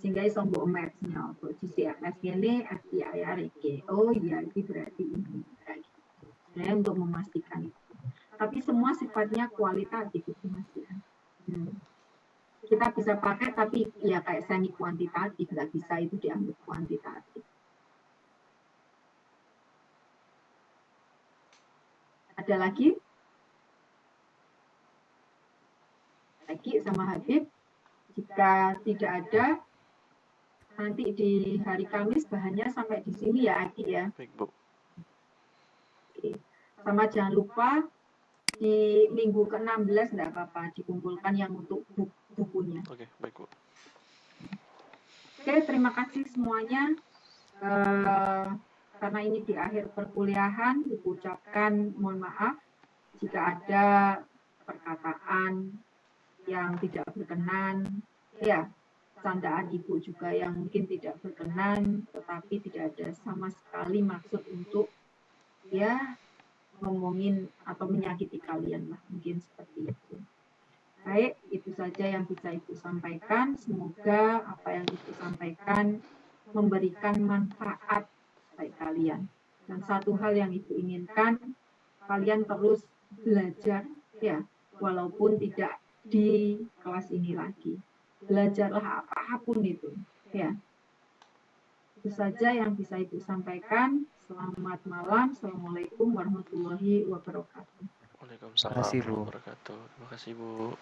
sehingga bisa mbok match-nya, GCMS ini FTIR ini. Oh iya, ini berarti ini. Sebenarnya untuk memastikan itu. Tapi semua sifatnya kualitatif itu Mas ya. Kita bisa pakai tapi ya kayak semi kuantitatif, nggak bisa itu dianggap kuantitatif. Ada lagi? Sama Habib? Jika tidak ada, nanti di hari Kamis bahannya sampai di sini ya Aki ya. Baik Bu. Oke. Sama jangan lupa di minggu ke-16 enggak apa-apa dikumpulkan yang untuk bukunya. Oke, baik Bu. Oke, terima kasih semuanya. Karena ini di akhir perkuliahan, diucapkan mohon maaf jika ada perkataan yang tidak berkenan, ya candaan Ibu juga yang mungkin tidak berkenan, tetapi tidak ada sama sekali maksud untuk ya ngomongin atau menyakiti kalian lah, mungkin seperti itu. Baik, itu saja yang bisa Ibu sampaikan. Semoga apa yang Ibu sampaikan memberikan manfaat bagi kalian. Dan satu hal yang Ibu inginkan, kalian terus belajar, ya, walaupun tidak di kelas ini lagi. Belajarlah apapun itu, ya. Itu saja yang bisa Ibu sampaikan. Selamat malam. Assalamualaikum warahmatullahi wabarakatuh. Waalaikumsalam warahmatullahi wabarakatuh. Terima kasih Bu.